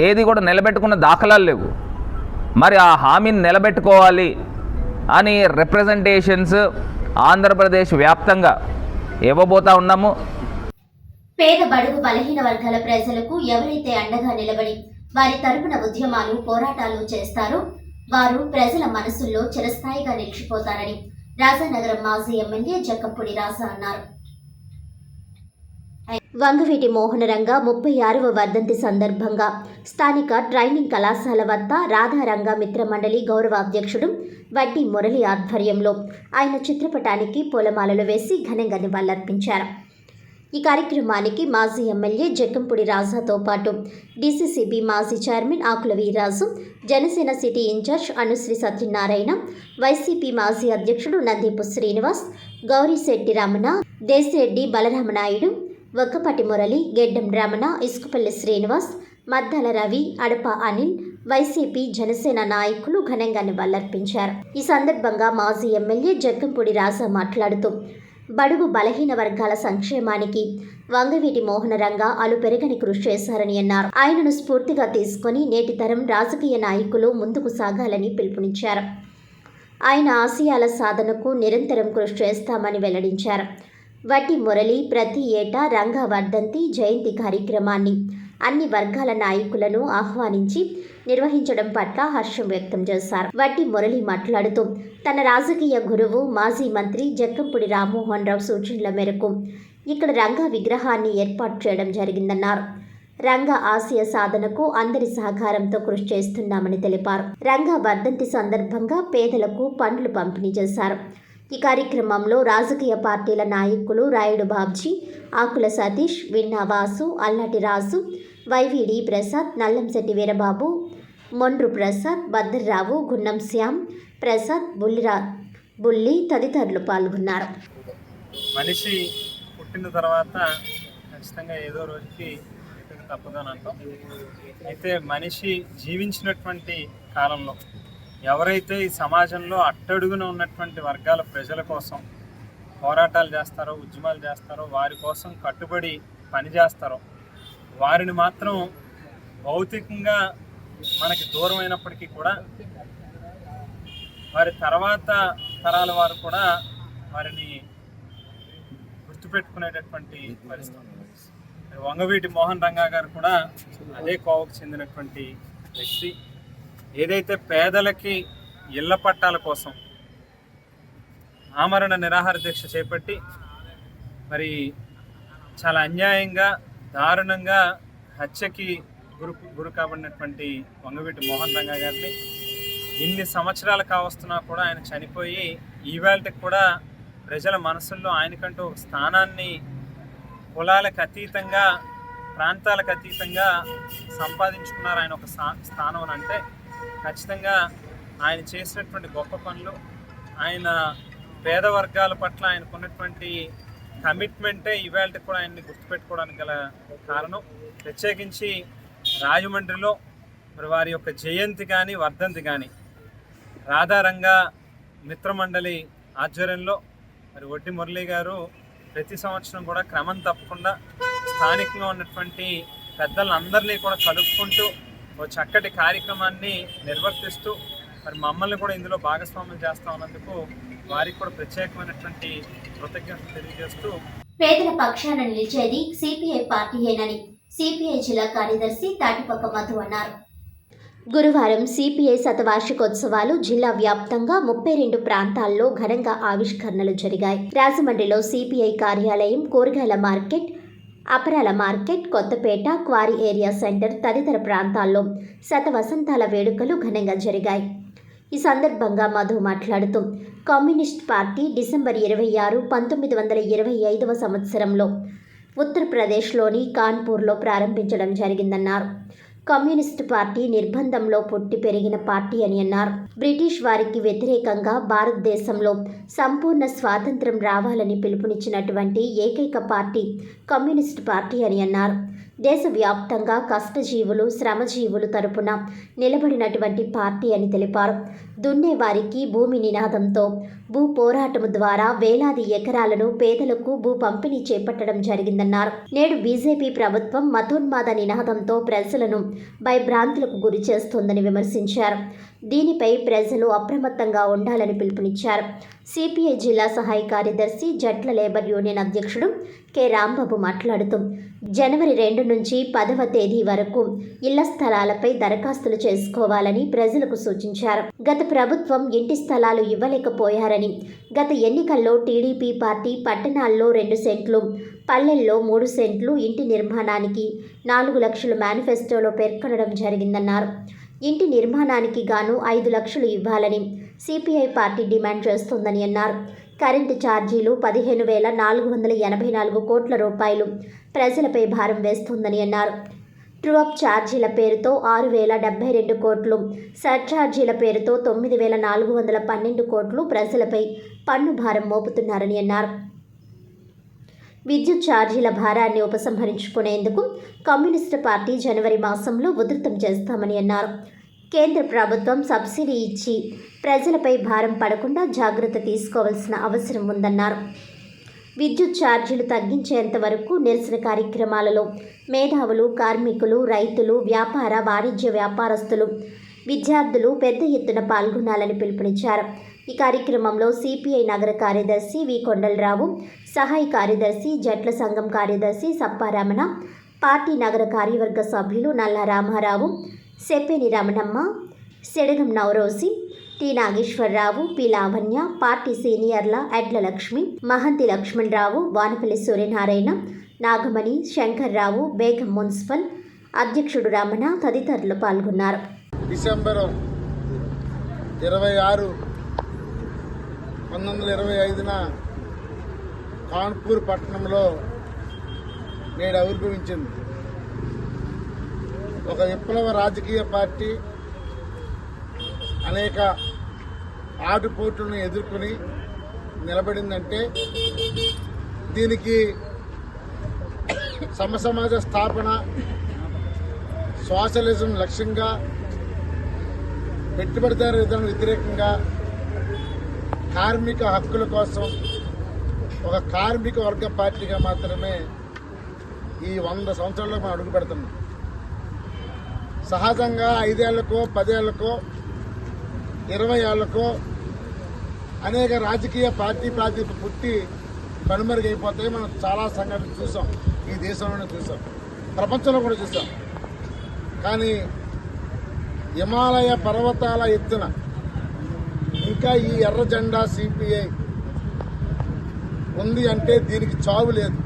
ఏది కూడా నిలబెట్టుకున్న దాఖలాలు లేవు, మరి ఆ హామీని నిలబెట్టుకోవాలి అని రిప్రజెంటేషన్స్ ఆంధ్రప్రదేశ్ వ్యాప్తంగా ఇవ్వబోతా ఉన్నాము. పేద బడుగు బలహీన వర్గాల ప్రజలకు ఎవరైతే అండగా నిలబడి వారి తరపున ఉద్యమాలు, పోరాటాలు చేస్తారో వారు ప్రజల మనసుల్లో చిరస్థాయిగా నిలిచిపోతారని రాజానగరం మాజీ ఎమ్మెల్యే జక్కంపూడి రాజా అన్నారు. వంగవీటి మోహనరంగ 36వ వర్ధంతి సందర్భంగా స్థానిక ట్రైనింగ్ కళాశాల వద్ద రాధారంగ మిత్రమండలి గౌరవ అధ్యక్షుడు వడ్డీ మురళి ఆధ్వర్యంలో ఆయన చిత్రపటానికి పూలమాలలు వేసి ఘనంగా నివాళులర్పించారు. ఈ కార్యక్రమానికి మాజీ ఎమ్మెల్యే జక్కంపూడి రాజాతో పాటు డీసీసీబీ మాజీ chairman Akula Veerraju, Janasena city in-charge Anushri Satyanarayana, YCP మాజీ అధ్యక్షుడు నందీపు శ్రీనివాస్, గౌరీశెట్టి రమణ, దేశిరెడ్డి బలరామనాయుడు, వక్కపటి మురళి, గెడ్డం రమణ, ఇసుకపల్లి శ్రీనివాస్, మద్దాల రవి, అడప అనిల్, వైసీపీ జనసేన నాయకులు ఘనంగా నివాళులర్పించారు. ఈ సందర్భంగా మాజీ ఎమ్మెల్యే జక్కంపూడి రాజా మాట్లాడుతూ బడుగు బలహీన వర్గాల సంక్షేమానికి వంగవీటి మోహనరంగ అలుపెరగని కృషి చేశారని అన్నారు. ఆయనను స్ఫూర్తిగా తీసుకుని నేటి తరం రాజకీయ నాయకులు ముందుకు సాగాలని పిలుపునిచ్చారు. ఆయన ఆశయాల సాధనకు నిరంతరం కృషి చేస్తామని వెల్లడించారు. వడ్డీ మురళి ప్రతి ఏటా రంగ వర్ధంతి జయంతి కార్యక్రమాన్ని అన్ని వర్గాల నాయకులను ఆహ్వానించి నిర్వహించడం పట్ల హర్షం వ్యక్తం చేశారు. వడ్డీ మురళి మాట్లాడుతూ తన రాజకీయ గురువు మాజీ మంత్రి జక్కంపూడి రామ్మోహన్ రావు సూచనల మేరకు ఇక్కడ రంగ విగ్రహాన్ని ఏర్పాటు చేయడం జరిగిందన్నారు. రంగ ఆశయ సాధనకు అందరి సహకారంతో కృషి చేస్తున్నామని తెలిపారు. రంగ వర్ధంతి సందర్భంగా పేదలకు పండ్లు పంపిణీ చేశారు. ఈ కార్యక్రమంలో రాజకీయ పార్టీల నాయకులు రాయుడు బాబ్జీ, ఆకుల సతీష్, విన్నా వాసు, అల్లటి రాజు, వైవిడి ప్రసాద్, నల్లంశెట్టి వీరబాబు, మొండ్రు ప్రసాద్, భద్రరావు, గున్నం శ్యామ్ ప్రసాద్, బుల్లి తదితరులు పాల్గొన్నారు. మనిషి పుట్టిన తర్వాత ఖచ్చితంగా ఏదో రోజుకి తప్పదని అంటాం. అయితే మనిషి జీవించినటువంటి కాలంలో ఎవరైతే ఈ సమాజంలో అట్టడుగున ఉన్నటువంటి వర్గాల ప్రజల కోసం పోరాటాలు చేస్తారో, ఉద్యమాలు చేస్తారో, వారి కోసం కట్టుబడి పనిచేస్తారో వారిని మాత్రం భౌతికంగా మనకి దూరమైనప్పటికీ కూడా వారి తర్వాత తరాల వారు కూడా వారిని గుర్తుపెట్టుకునేటటువంటి పరిస్థితి. వంగవీటి మోహన్ రంగా గారు కూడా అదే కోవకు చెందినటువంటి వ్యక్తి. ఏదైతే పేదలకి ఇళ్ల పట్టాల కోసం ఆమరణ నిరాహార దీక్ష చేపట్టి మరి చాలా అన్యాయంగా దారుణంగా హత్యకి గురి కాబడినటువంటి వంగవీటి మోహన్ రంగా గారిని ఇన్ని సంవత్సరాలు కావస్తున్నా కూడా ఆయన చనిపోయి ఈవేళకి కూడా ప్రజల మనసుల్లో ఆయనకంటూ ఒక స్థానాన్ని కులాలకు అతీతంగా, ప్రాంతాలకు అతీతంగా సంపాదించుకున్నారు ఆయన ఒక స్థానం అని అంటే ఖచ్చితంగా ఆయన చేసినటువంటి గొప్ప పనులు, ఆయన పేద వర్గాల పట్ల ఆయనకున్నటువంటి కమిట్మెంటే ఇవాళ కూడా ఆయన్ని గుర్తుపెట్టుకోవడానికి గల కారణం. ప్రత్యేకించి రాజమండ్రిలో మరి వారి యొక్క జయంతి కానీ వర్ధంతి కానీ రాధారంగ మిత్రమండలి ఆధ్వర్యంలో మరి వడ్డీ మురళి గారు ప్రతి సంవత్సరం కూడా క్రమం తప్పకుండా స్థానికంగా ఉన్నటువంటి పెద్దలందరినీ కూడా కలుపుకుంటూ ఒక చక్కటి కార్యక్రమాన్ని నిర్వర్తిస్తూ మరి మమ్మల్ని కూడా ఇందులో భాగస్వామ్యం చేస్తా ఉన్నందుకు వారికి కూడా ప్రత్యేకమైనటువంటి కృతజ్ఞతలు తెలియజేస్తూ పేదల పక్షాన నిలిచేది సిపిఐ పార్టీయేనని సిపిఐ జిల్లా కార్యదర్శి తాటిపక్క మధు అన్నారు. గురువారం సిపిఐ శతవార్షికోత్సవాలు జిల్లా వ్యాప్తంగా 32 ప్రాంతాల్లో ఘనంగా ఆవిష్కరణలు జరిగాయి. రాజమండ్రిలో సిపిఐ కార్యాలయం, కూరగాయల మార్కెట్, అపరాల market, Kothapeta, quarry area centre తదితర ప్రాంతాల్లో శతవసంతాల వేడుకలు ఘనంగా జరిగాయి. ఈ సందర్భంగా మధు మాట్లాడుతూ కమ్యూనిస్ట్ పార్టీ డిసెంబర్ 26, 1925వ సంవత్సరంలో ఉత్తరప్రదేశ్లోని కాన్పూర్లో ప్రారంభించడం జరిగిందన్నారు. కమ్యూనిస్టు పార్టీ నిర్బంధంలో పుట్టి పెరిగిన పార్టీ అని అన్నారు. బ్రిటిష్ వారికి వ్యతిరేకంగా భారతదేశంలో సంపూర్ణ స్వాతంత్రం రావాలని పిలుపునిచ్చినటువంటి ఏకైక పార్టీ కమ్యూనిస్టు పార్టీ అని అన్నారు. దేశవ్యాప్తంగా కష్టజీవులు, శ్రమజీవులు తరపున నిలబడినటువంటి పార్టీ అని తెలిపారు. దున్నేవారికి భూమి నినాదంతో భూ పోరాటం ద్వారా వేలాది ఎకరాలను పేదలకు భూ పంపిణీ చేపట్టడం జరిగిందన్నారు. నేడు బీజేపీ ప్రభుత్వం మతోన్మాద నినాదంతో ప్రజలను భయభ్రాంతులకు గురి చేస్తోందని విమర్శించారు. దీనిపై ప్రజలు అప్రమత్తంగా ఉండాలని పిలుపునిచ్చారు. సిపిఐ జిల్లా సహాయ కార్యదర్శి జట్ల లేబర్ యూనియన్ అధ్యక్షుడు కె రాంబాబు మాట్లాడుతూ జనవరి 2 నుంచి 10వ తేదీ వరకు ఇళ్ల స్థలాలపై దరఖాస్తులు చేసుకోవాలని ప్రజలకు సూచించారు. గత ప్రభుత్వం ఇంటి స్థలాలు ఇవ్వలేకపోయారని, గత ఎన్నికల్లో టీడీపీ పార్టీ పట్టణాల్లో 2 సెంట్లు, పల్లెల్లో 3 సెంట్లు ఇంటి నిర్మాణానికి 4 లక్షలు మేనిఫెస్టోలో పేర్కొనడం జరిగిందన్నారు. ఇంటి నిర్మాణానికి గాను 5 లక్షలు ఇవ్వాలని సిపిఐ పార్టీ డిమాండ్ చేస్తోందని అన్నారు. కరెంటు ఛార్జీలు 15,484 కోట్ల రూపాయలు ప్రజలపై భారం వేస్తోందని అన్నారు. ట్రూఅప్ ఛార్జీల పేరుతో 6,072 కోట్లు, సర్ఛార్జీల పేరుతో 9,412 కోట్లు ప్రజలపై పన్ను భారం మోపుతున్నారని అన్నారు. విద్యుత్ ఛార్జీల భారాన్ని ఉపసంహరించుకునేందుకు కమ్యూనిస్టు పార్టీ జనవరి మాసంలో ఉధృతం చేస్తామని అన్నారు. కేంద్ర ప్రభుత్వం సబ్సిడీ ఇచ్చి ప్రజలపై భారం పడకుండా జాగ్రత్త తీసుకోవాల్సిన అవసరం ఉందన్నారు. విద్యుత్ ఛార్జీలు తగ్గించేంత వరకు నిరసన కార్యక్రమాలలో మేధావులు, కార్మికులు, రైతులు, వ్యాపార వాణిజ్య వ్యాపారస్తులు, విద్యార్థులు పెద్ద ఎత్తున పాల్గొనాలని పిలుపునిచ్చారు. ఈ కార్యక్రమంలో సిపిఐ నగర కార్యదర్శి వి కొండలరావు, సహాయ కార్యదర్శి, జట్ల సంఘం కార్యదర్శి సప్పారమణ, పార్టీ నగర కార్యవర్గ సభ్యులు Nalla Ramarao, Seppeni Ramanamma, Sedagam Navaroji, T Nageswararao, P Lavanya, party సీనియర్ల ఎడ్ల లక్ష్మి, మహంతి లక్ష్మణరావు, వానపల్లి సూర్యనారాయణ, నాగమణి, శంకర్రావు, బేగం మున్సిపల్ అధ్యక్షుడు రమణ తదితరులు పాల్గొన్నారు. డిసెంబర్ 26, 1925న కాన్పూర్ పట్టణంలో నేడు ఆవిర్భవించింది. ఒక విప్లవ రాజకీయ పార్టీ అనేక ఆటుపోట్లను ఎదుర్కొని నిలబడిందంటే దీనికి సమసమాజ స్థాపన, సోషలిజం లక్ష్యంగా, పెట్టుబడిదారు విధానం వ్యతిరేకంగా, కార్మిక హక్కుల కోసం ఒక కార్మిక వర్గ పార్టీగా మాత్రమే ఈ 100 సంవత్సరాల్లో మనం అడుగు పెడుతున్నాం. సహజంగా 5 ఏళ్లకో 10 ఏళ్లకో 20 ఏళ్లకో అనేక రాజకీయ పార్టీ ప్రాతిపదిక పుట్టి కనుమరుగైపోతాయి. మనం చాలా సంఘటనలు చూసాం, ఈ దేశంలోనే చూసాం, ప్రపంచంలో కూడా చూసాం. కానీ హిమాలయ పర్వతాల ఎత్తున ఇంకా ఈ ఎర్ర జెండా సిపిఐ ఉంది అంటే దీనికి చావు లేదు.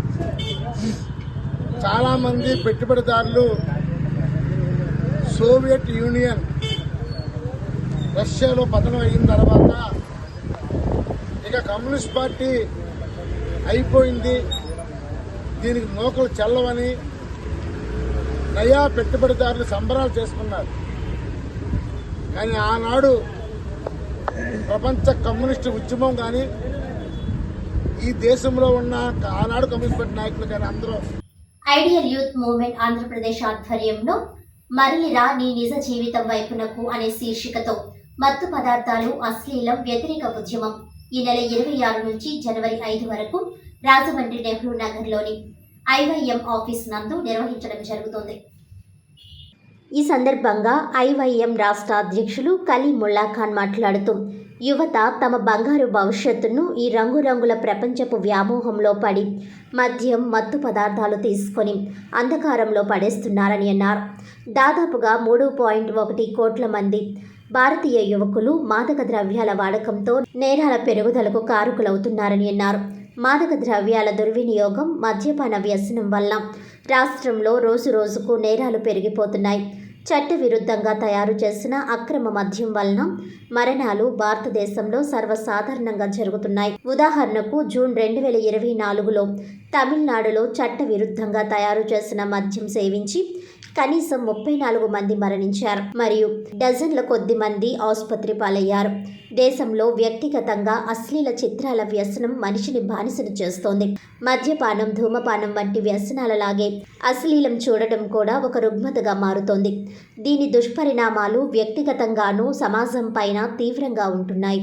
చాలామంది పెట్టుబడిదారులు సోవియట్ యూనియన్ రష్యాలో పతనం అయిన తర్వాత ఇక కమ్యూనిస్ట్ పార్టీ అయిపోయింది, దీనికి నూకలు చెల్లవని నయా పెట్టుబడిదారులు సంబరాలు చేసుకున్నారు. కానీ ఆనాడు ప్రపంచ కమ్యూనిస్టు ఉద్యమం కానీ ఈ దేశంలో ఉన్న ఆనాడు కమ్యూనిస్ట్ పార్టీ నాయకులు కానీ అందరూ ఐడియల్ యూత్ మూవ్మెంట్ ఆంధ్రప్రదేశ్ ఆధ్వర్యంలో మరలిరా నీ నిజ జీవితం వైపునకు అనే శీర్షికతో మత్తు పదార్థాలు, అశ్లీలం వ్యతిరేక ఉద్యమం ఈ నెల 26 నుంచి జనవరి 5 వరకు రాజమండ్రి నెహ్రూ నగర్లోని ఐవైఎం ఆఫీస్ నందు నిర్వహించడం జరుగుతుంది. ఈ సందర్భంగా ఐవైఎం రాష్ట్ర అధ్యక్షులు కలీముల్లా ఖాన్ మాట్లాడుతూ యువత తమ బంగారు భవిష్యత్తును ఈ రంగురంగుల ప్రపంచపు వ్యామోహంలో పడి మద్యం, మత్తు పదార్థాలు తీసుకొని అంధకారంలో పడేస్తున్నారని అన్నారు. దాదాపుగా 3.1 కోట్ల మంది భారతీయ యువకులు మాదక ద్రవ్యాల వాడకంతో నేరాల పెరుగుదలకు కారకులవుతున్నారని అన్నారు. మాదక ద్రవ్యాల దుర్వినియోగం, మద్యపాన వ్యసనం వల్ల రాష్ట్రంలో రోజురోజుకు నేరాలు పెరిగిపోతున్నాయి. చట్టవిరుద్ధంగా తయారు చేసిన అక్రమ మద్యం వలన మరణాలు భారతదేశంలో సర్వసాధారణంగా జరుగుతున్నాయి. ఉదాహరణకు జూన్ 2024లో తమిళనాడులో చట్టవిరుద్ధంగా తయారు చేసిన మద్యం సేవించి కనీసం 34 మంది మరణించారు మరియు డజన్ల కొద్ది మంది ఆసుపత్రి పాలయ్యారు. దేశంలో వ్యక్తిగతంగా అశ్లీల చిత్రాల వ్యసనం మనిషిని బానిసను చేస్తోంది. మద్యపానం, ధూమపానం వంటి వ్యసనాలలాగే అశ్లీలం చూడటం కూడా ఒక రుగ్మతగా మారుతోంది. దీని దుష్పరిణామాలు వ్యక్తిగతంగానూ సమాజం పైన తీవ్రంగా ఉంటున్నాయి.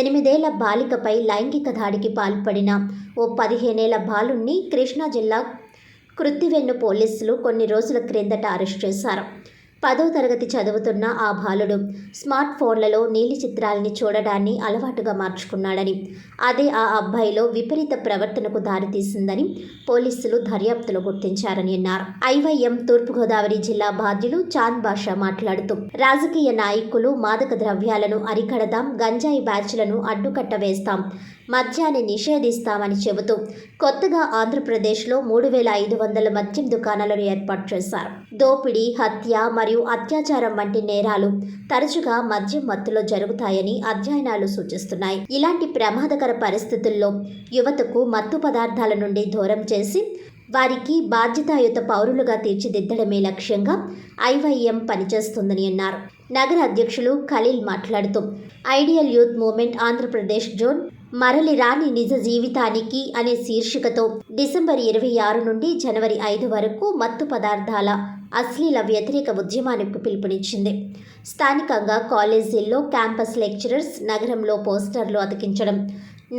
8 ఏళ్ల బాలికపై లైంగిక దాడికి పాల్పడిన ఓ 15 ఏళ్ల బాలుణ్ణి కృష్ణా జిల్లా కృత్తివెన్ను పోలీసులు కొన్ని రోజుల క్రిందట అరెస్ట్ చేశారు. 10వ తరగతి చదువుతున్న ఆ బాలుడు స్మార్ట్ ఫోన్లలో నీలి చిత్రాలని చూడడాన్ని అలవాటుగా మార్చుకున్నాడని, అదే ఆ అబ్బాయిలో విపరీత ప్రవర్తనకు దారితీసిందని పోలీసులు దర్యాప్తులో గుర్తించారని అన్నారు. ఐవైఎం తూర్పుగోదావరి జిల్లా బాధ్యులు చాంద్ బాషా మాట్లాడుతూ, రాజకీయ నాయకులు మాదక ద్రవ్యాలను అరికడదాం, గంజాయి బ్యాచ్లను అడ్డుకట్ట వేస్తాం, మద్యాన్ని నిషేధిస్తామని చెబుతూ కొత్తగా ఆంధ్రప్రదేశ్లో 3,500 మద్యం దుకాణాలను ఏర్పాటు చేశారు. దోపిడీ, హత్య మరియు అత్యాచారం వంటి నేరాలు తరచుగా మద్యం మత్తులో జరుగుతాయని అధ్యయనాలు సూచిస్తున్నాయి. ఇలాంటి ప్రమాదకర పరిస్థితుల్లో యువతకు మత్తు పదార్థాల నుండి దూరం చేసి వారికి బాధ్యతాయుత పౌరులుగా తీర్చిదిద్దడమే లక్ష్యంగా ఐవైఎం పనిచేస్తుందని అన్నారు. నగర అధ్యక్షులు ఖలీల్ మాట్లాడుతూ, ideal youth movement Andhra Pradesh zone మరలి రాని నిజ జీవితానికి అనే శీర్షికతో డిసెంబర్ 26 నుండి జనవరి 5 వరకు మత్తు పదార్థాల అశ్లీల వ్యతిరేక ఉద్యమానికి పిలుపునిచ్చింది. స్థానికంగా కాలేజీల్లో క్యాంపస్ లెక్చరర్స్ నగరంలో పోస్టర్లు అతికించడం,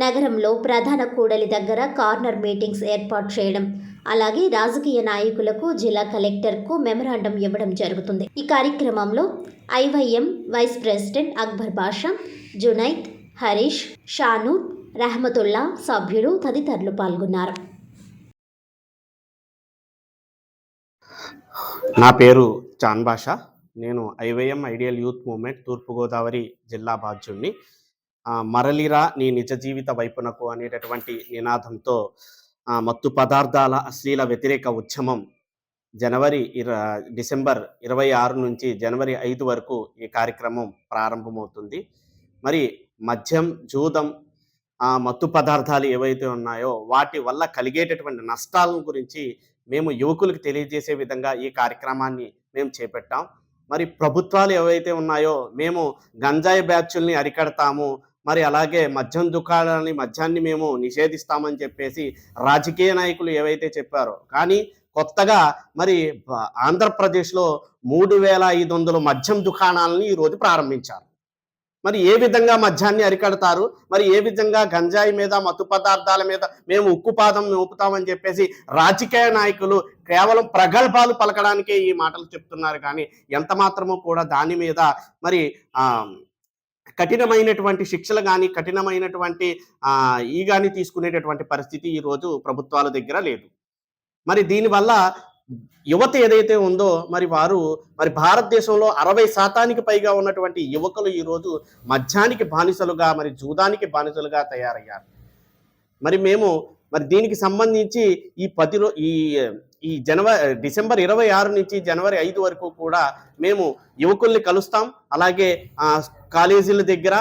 నగరంలో ప్రధాన కూడలి దగ్గర కార్నర్ మీటింగ్స్ ఏర్పాటు చేయడం, అలాగే రాజకీయ నాయకులకు జిల్లా కలెక్టర్కు మెమరాండం ఇవ్వడం జరుగుతుంది. ఈ కార్యక్రమంలో ఐవైఎం వైస్ ప్రెసిడెంట్ అక్బర్ బాషా, జునైద్, హరీష్, షానూర్, రహమతుల్లా సభ్యులు తదితరులు పాల్గొన్నారు. నా పేరు చాంద్ బాషా. నేను ఐవైఎం ఐడియల్ యూత్ మూవ్మెంట్ తూర్పుగోదావరి జిల్లా బాధ్యుడిని. మరలిరా నీ నిజ జీవిత వైపునకు అనేటటువంటి నినాదంతో మత్తు పదార్థాల అశ్లీల వ్యతిరేక ఉద్యమం డిసెంబర్ 26 నుంచి జనవరి 5 వరకు ఈ కార్యక్రమం ప్రారంభమవుతుంది. మరి మద్యం, జూదం, మత్తు పదార్థాలు ఏవైతే ఉన్నాయో వాటి వల్ల కలిగేటటువంటి నష్టాలను గురించి మేము యువకులకు తెలియజేసే విధంగా ఈ కార్యక్రమాన్ని మేము చేపట్టాం. మరి ప్రభుత్వాలు ఏవైతే ఉన్నాయో మేము గంజాయి బ్యాచ్ల్ని అరికడతాము, మరి అలాగే మద్యం దుకాణాలని మద్యాన్ని మేము నిషేధిస్తామని చెప్పేసి రాజకీయ నాయకులు ఏవైతే చెప్పారో, కానీ కొత్తగా మరి ఆంధ్రప్రదేశ్లో 3,500 మద్యం దుకాణాలని ఈరోజు ప్రారంభించారు. మరి ఏ విధంగా మద్యాన్ని అరికడతారు, మరి ఏ విధంగా గంజాయి మీద, మత్తు పదార్థాల మీద మేము ఉక్కుపాదం మోపుతామని చెప్పేసి రాజకీయ నాయకులు కేవలం ప్రగల్భాలు పలకడానికే ఈ మాటలు చెప్తున్నారు. కానీ ఎంత మాత్రమూ కూడా దాని మీద మరి కఠినమైనటువంటి శిక్షలు కానీ, కఠినమైనటువంటి కానీ తీసుకునేటటువంటి పరిస్థితి ఈరోజు ప్రభుత్వాల దగ్గర లేదు. మరి దీనివల్ల యువత ఏదైతే ఉందో మరి వారు మరి భారతదేశంలో 60% పైగా ఉన్నటువంటి యువకులు ఈరోజు మద్యానికి బానిసలుగా, మరి జూదానికి బానిసలుగా తయారయ్యారు. మరి మేము మరి దీనికి సంబంధించి ఈ డిసెంబర్ 26 నుంచి జనవరి 5 వరకు కూడా మేము యువకుల్ని కలుస్తాం. అలాగే కాలేజీల దగ్గర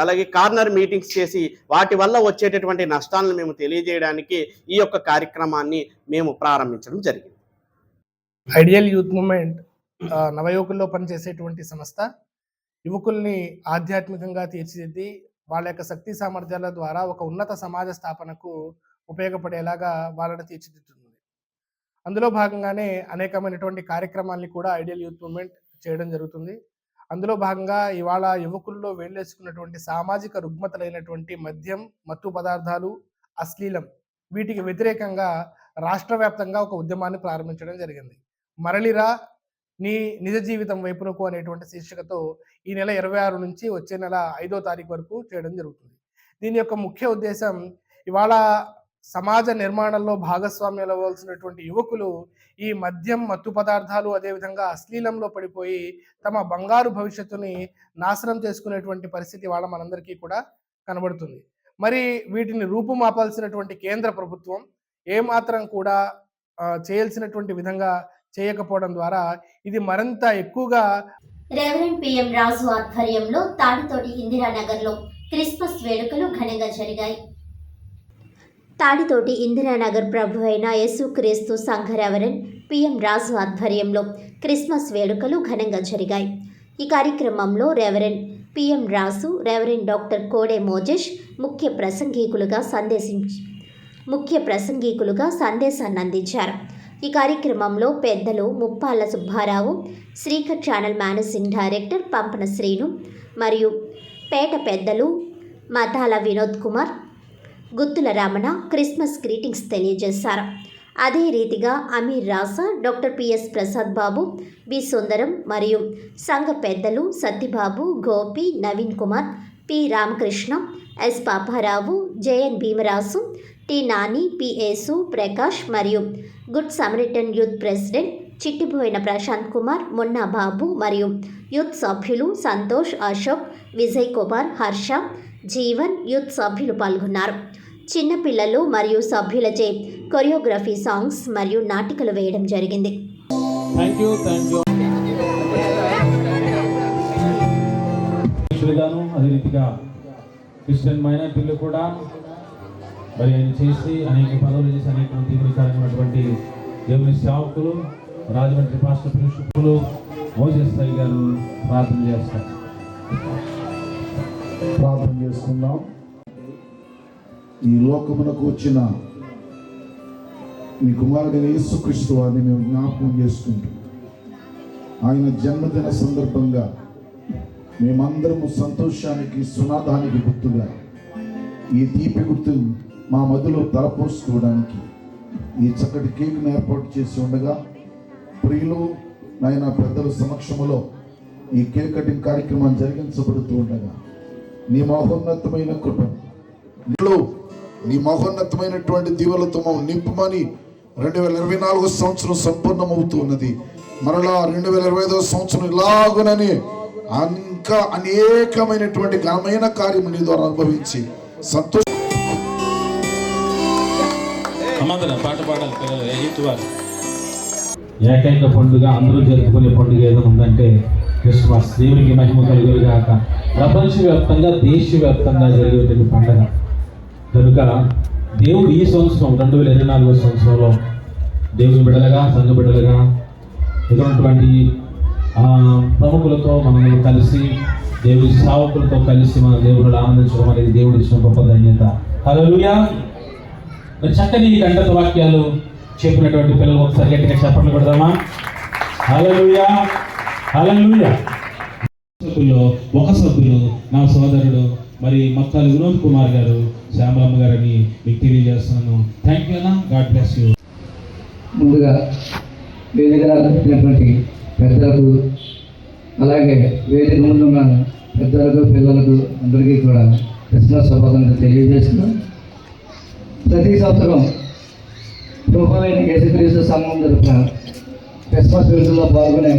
అలాగే కార్నర్ మీటింగ్స్ చేసి వాటి వల్ల వచ్చేటటువంటి నష్టాలను మేము తెలియజేయడానికి ఈ యొక్క కార్యక్రమాన్ని మేము ప్రారంభించడం జరిగింది. ఐడియల్ యూత్ మూవ్మెంట్ నవయువకుల్లో పనిచేసేటువంటి సంస్థ. యువకుల్ని ఆధ్యాత్మికంగా తీర్చిదిద్ది వాళ్ళ యొక్క శక్తి సామర్థ్యాల ద్వారా ఒక ఉన్నత సమాజ స్థాపనకు ఉపయోగపడేలాగా వాళ్ళని తీర్చిదిద్దుతుంది. అందులో భాగంగానే అనేకమైనటువంటి కార్యక్రమాల్ని కూడా ఐడియల్ యూత్ మూవ్మెంట్ చేయడం జరుగుతుంది. అందులో భాగంగా ఇవాళ యువకుల్లో వేళ్ళేసుకున్నటువంటి సామాజిక రుగ్మతలైనటువంటి మద్యం, మత్తు పదార్థాలు, అశ్లీలం, వీటికి వ్యతిరేకంగా రాష్ట్ర వ్యాప్తంగా ఒక ఉద్యమాన్ని ప్రారంభించడం జరిగింది. మరలిరా నీ నిజ జీవితం వైపునకు అనేటువంటి శీర్షికతో ఈ నెల 26 నుంచి వచ్చే నెల 5వ తారీఖు వరకు చేయడం జరుగుతుంది. దీని యొక్క ముఖ్య ఉద్దేశం, ఇవాళ సమాజ నిర్మాణంలో భాగస్వామ్యాలు అవ్వాల్సినటువంటి యువకులు ఈ మద్యం, మత్తు పదార్థాలు, అదేవిధంగా అశ్లీలంలో పడిపోయి తమ బంగారు భవిష్యత్తుని నాశనం చేసుకునేటువంటి పరిస్థితి వాళ్ళ మనందరికీ కూడా కనబడుతుంది. మరి వీటిని రూపుమాపాల్సినటువంటి కేంద్ర ప్రభుత్వం ఏమాత్రం కూడా చేయాల్సినటువంటి విధంగా చేయకపోవడం ద్వారా ఇది మరింత ఎక్కువగా రెవరెండ్ పిఎం రాజు ఆధ్వర్యంలో తాడితోటి ఇందిరానగర్లో క్రిస్మస్ వేడుకలు ఘనంగా జరిగాయి. తాడితోటి ఇందిరానగర్ ప్రభు అయిన యేసుక్రీస్తు సంఘ రెవరెండ్ పిఎం రాజు ఆధ్వర్యంలో క్రిస్మస్ వేడుకలు ఘనంగా జరిగాయి. ఈ కార్యక్రమంలో reverend PM Raju, reverend doctor Kode Mojesh ముఖ్య ప్రసంగికులుగా సందేశాన్ని అందించారు. ఈ కార్యక్రమంలో పెద్దలు Muppalla Subbarao, Srikar channel managing director Pampana Srinu మరియు పేట పెద్దలు మతాల వినోద్ కుమార్, గుత్తుల రమణ క్రిస్మస్ గ్రీటింగ్స్ తెలియజేశారు. అదే రీతిగా Amir Rasa, doctor PS Prasad Babu, B Sundaram మరియు సంఘ పెద్దలు Satyababu, Gopi, Naveen Kumar, P Ramakrishna, S Paparao, JN Bhimarasu, T Nani, P Yesu, Prakash మరియు good Samaritan youth president Chittiboina Prashanth Kumar, Munna బాబు మరియు యూత్ సభ్యులు సంతోష్, అశోక్, విజయ్ కుమార్, హర్ష, జీవన్ యూత్ సభ్యులు పాల్గొన్నారు. చిన్నపిల్లలు మరియు సభ్యులచే కొరియోగ్రఫీ సాంగ్స్ మరియు నాటికలు వేయడం జరిగింది. అదే రీతిగా క్రిస్టియన్ మైనారిటీలు కూడా మరి ఆయన చేసి అనేక పదవులు చేసి అనేక దీవెనకరమైనటువంటి దేవుని సేవకులు, Rajahmundry pastor principal Moses Sai garu ప్రార్థన చేస్తారు. ప్రార్థన చేసుకుందాం. ఈ లోకమునకు వచ్చిన మీ కుమారుడైన యేసుక్రీస్తు వారిని మేము జ్ఞాపకం చేసుకుంటూ ఆయన జన్మదిన సందర్భంగా మేమందరము సంతోషానికి సునాదానికి గుర్తుగా ఈ తీపి గుర్తు మా మధ్యలో తలపోసుకోవడానికి ఈ చక్కటి కేక్ను ఏర్పాటు చేసి ఉండగా ప్రియులు నాయన పెద్దల సమక్షములో ఈ కేక్ కటింగ్ కార్యక్రమం జరిగించబడుతూ ఉండగా నీ మహోన్నతమైన కృపలో నీ మహోన్నతమైనటువంటి దీవెలతో నింపమని 2024 సంవత్సరం సంపూర్ణమవుతూ ఉన్నది. మరలా 2025 సంవత్సరం ఇలాగునని ఇంకా అనేకమైనటువంటి ఘనమైన కార్యము నీ ద్వారా అనుభవించి సంతోష పాట పాడాలి పిల్లలు. ఎగిత్ వారు ఏకైక పండుగ అందరూ జరుపుకునే పండుగ ఏదైనా ఉందంటే క్రిస్మస్. దేవునికి మహిమ కలుగురు గాక. ప్రపంచవ్యాప్తంగా దేశవ్యాప్తంగా జరిగేటువంటి పండుగ కనుక దేవుడు ఈ సంవత్సరం 2024 సంవత్సరంలో దేవుని బిడ్డలుగా, సంఘ బిడ్డలుగా ఉన్నటువంటి ప్రముఖులతో మనం కలిసి దేవుడి సేవకులతో కలిసి మన దేవుడు ఆనందించడం అనేది దేవుడు ఇచ్చిన గొప్ప ధన్యత. హల్లెలూయా. మరి చక్కని కంఠత వాక్యాలు చెప్పినటువంటి పిల్లలు ఒకసారి గట్టిగా చెప్పండి కొడదామా? హల్లెలూయా, హల్లెలూయా. సభ్యుల్లో ఒక సభ్యులు నా సోదరుడు మరి మక్కాలి వినోద్ కుమార్ గారు, శ్యామలమ్మ గారని మీకు తెలియజేస్తున్నాను. థ్యాంక్ యూ అన్న. God bless you. ముందుగా వేదికటువంటి పెద్దలకు, అలాగే వేదిక ముందున్న పెద్దలకు, పిల్లలకు అందరికీ కూడా క్రిస్మస్ శుభాకాంక్షలు తెలియజేస్తున్నాం. ప్రతి సంవత్సరం ప్రభువైన యేసుక్రీస్తు సంఘం తరపున క్రిస్మస్ వేడుకల్లో పాల్గొనే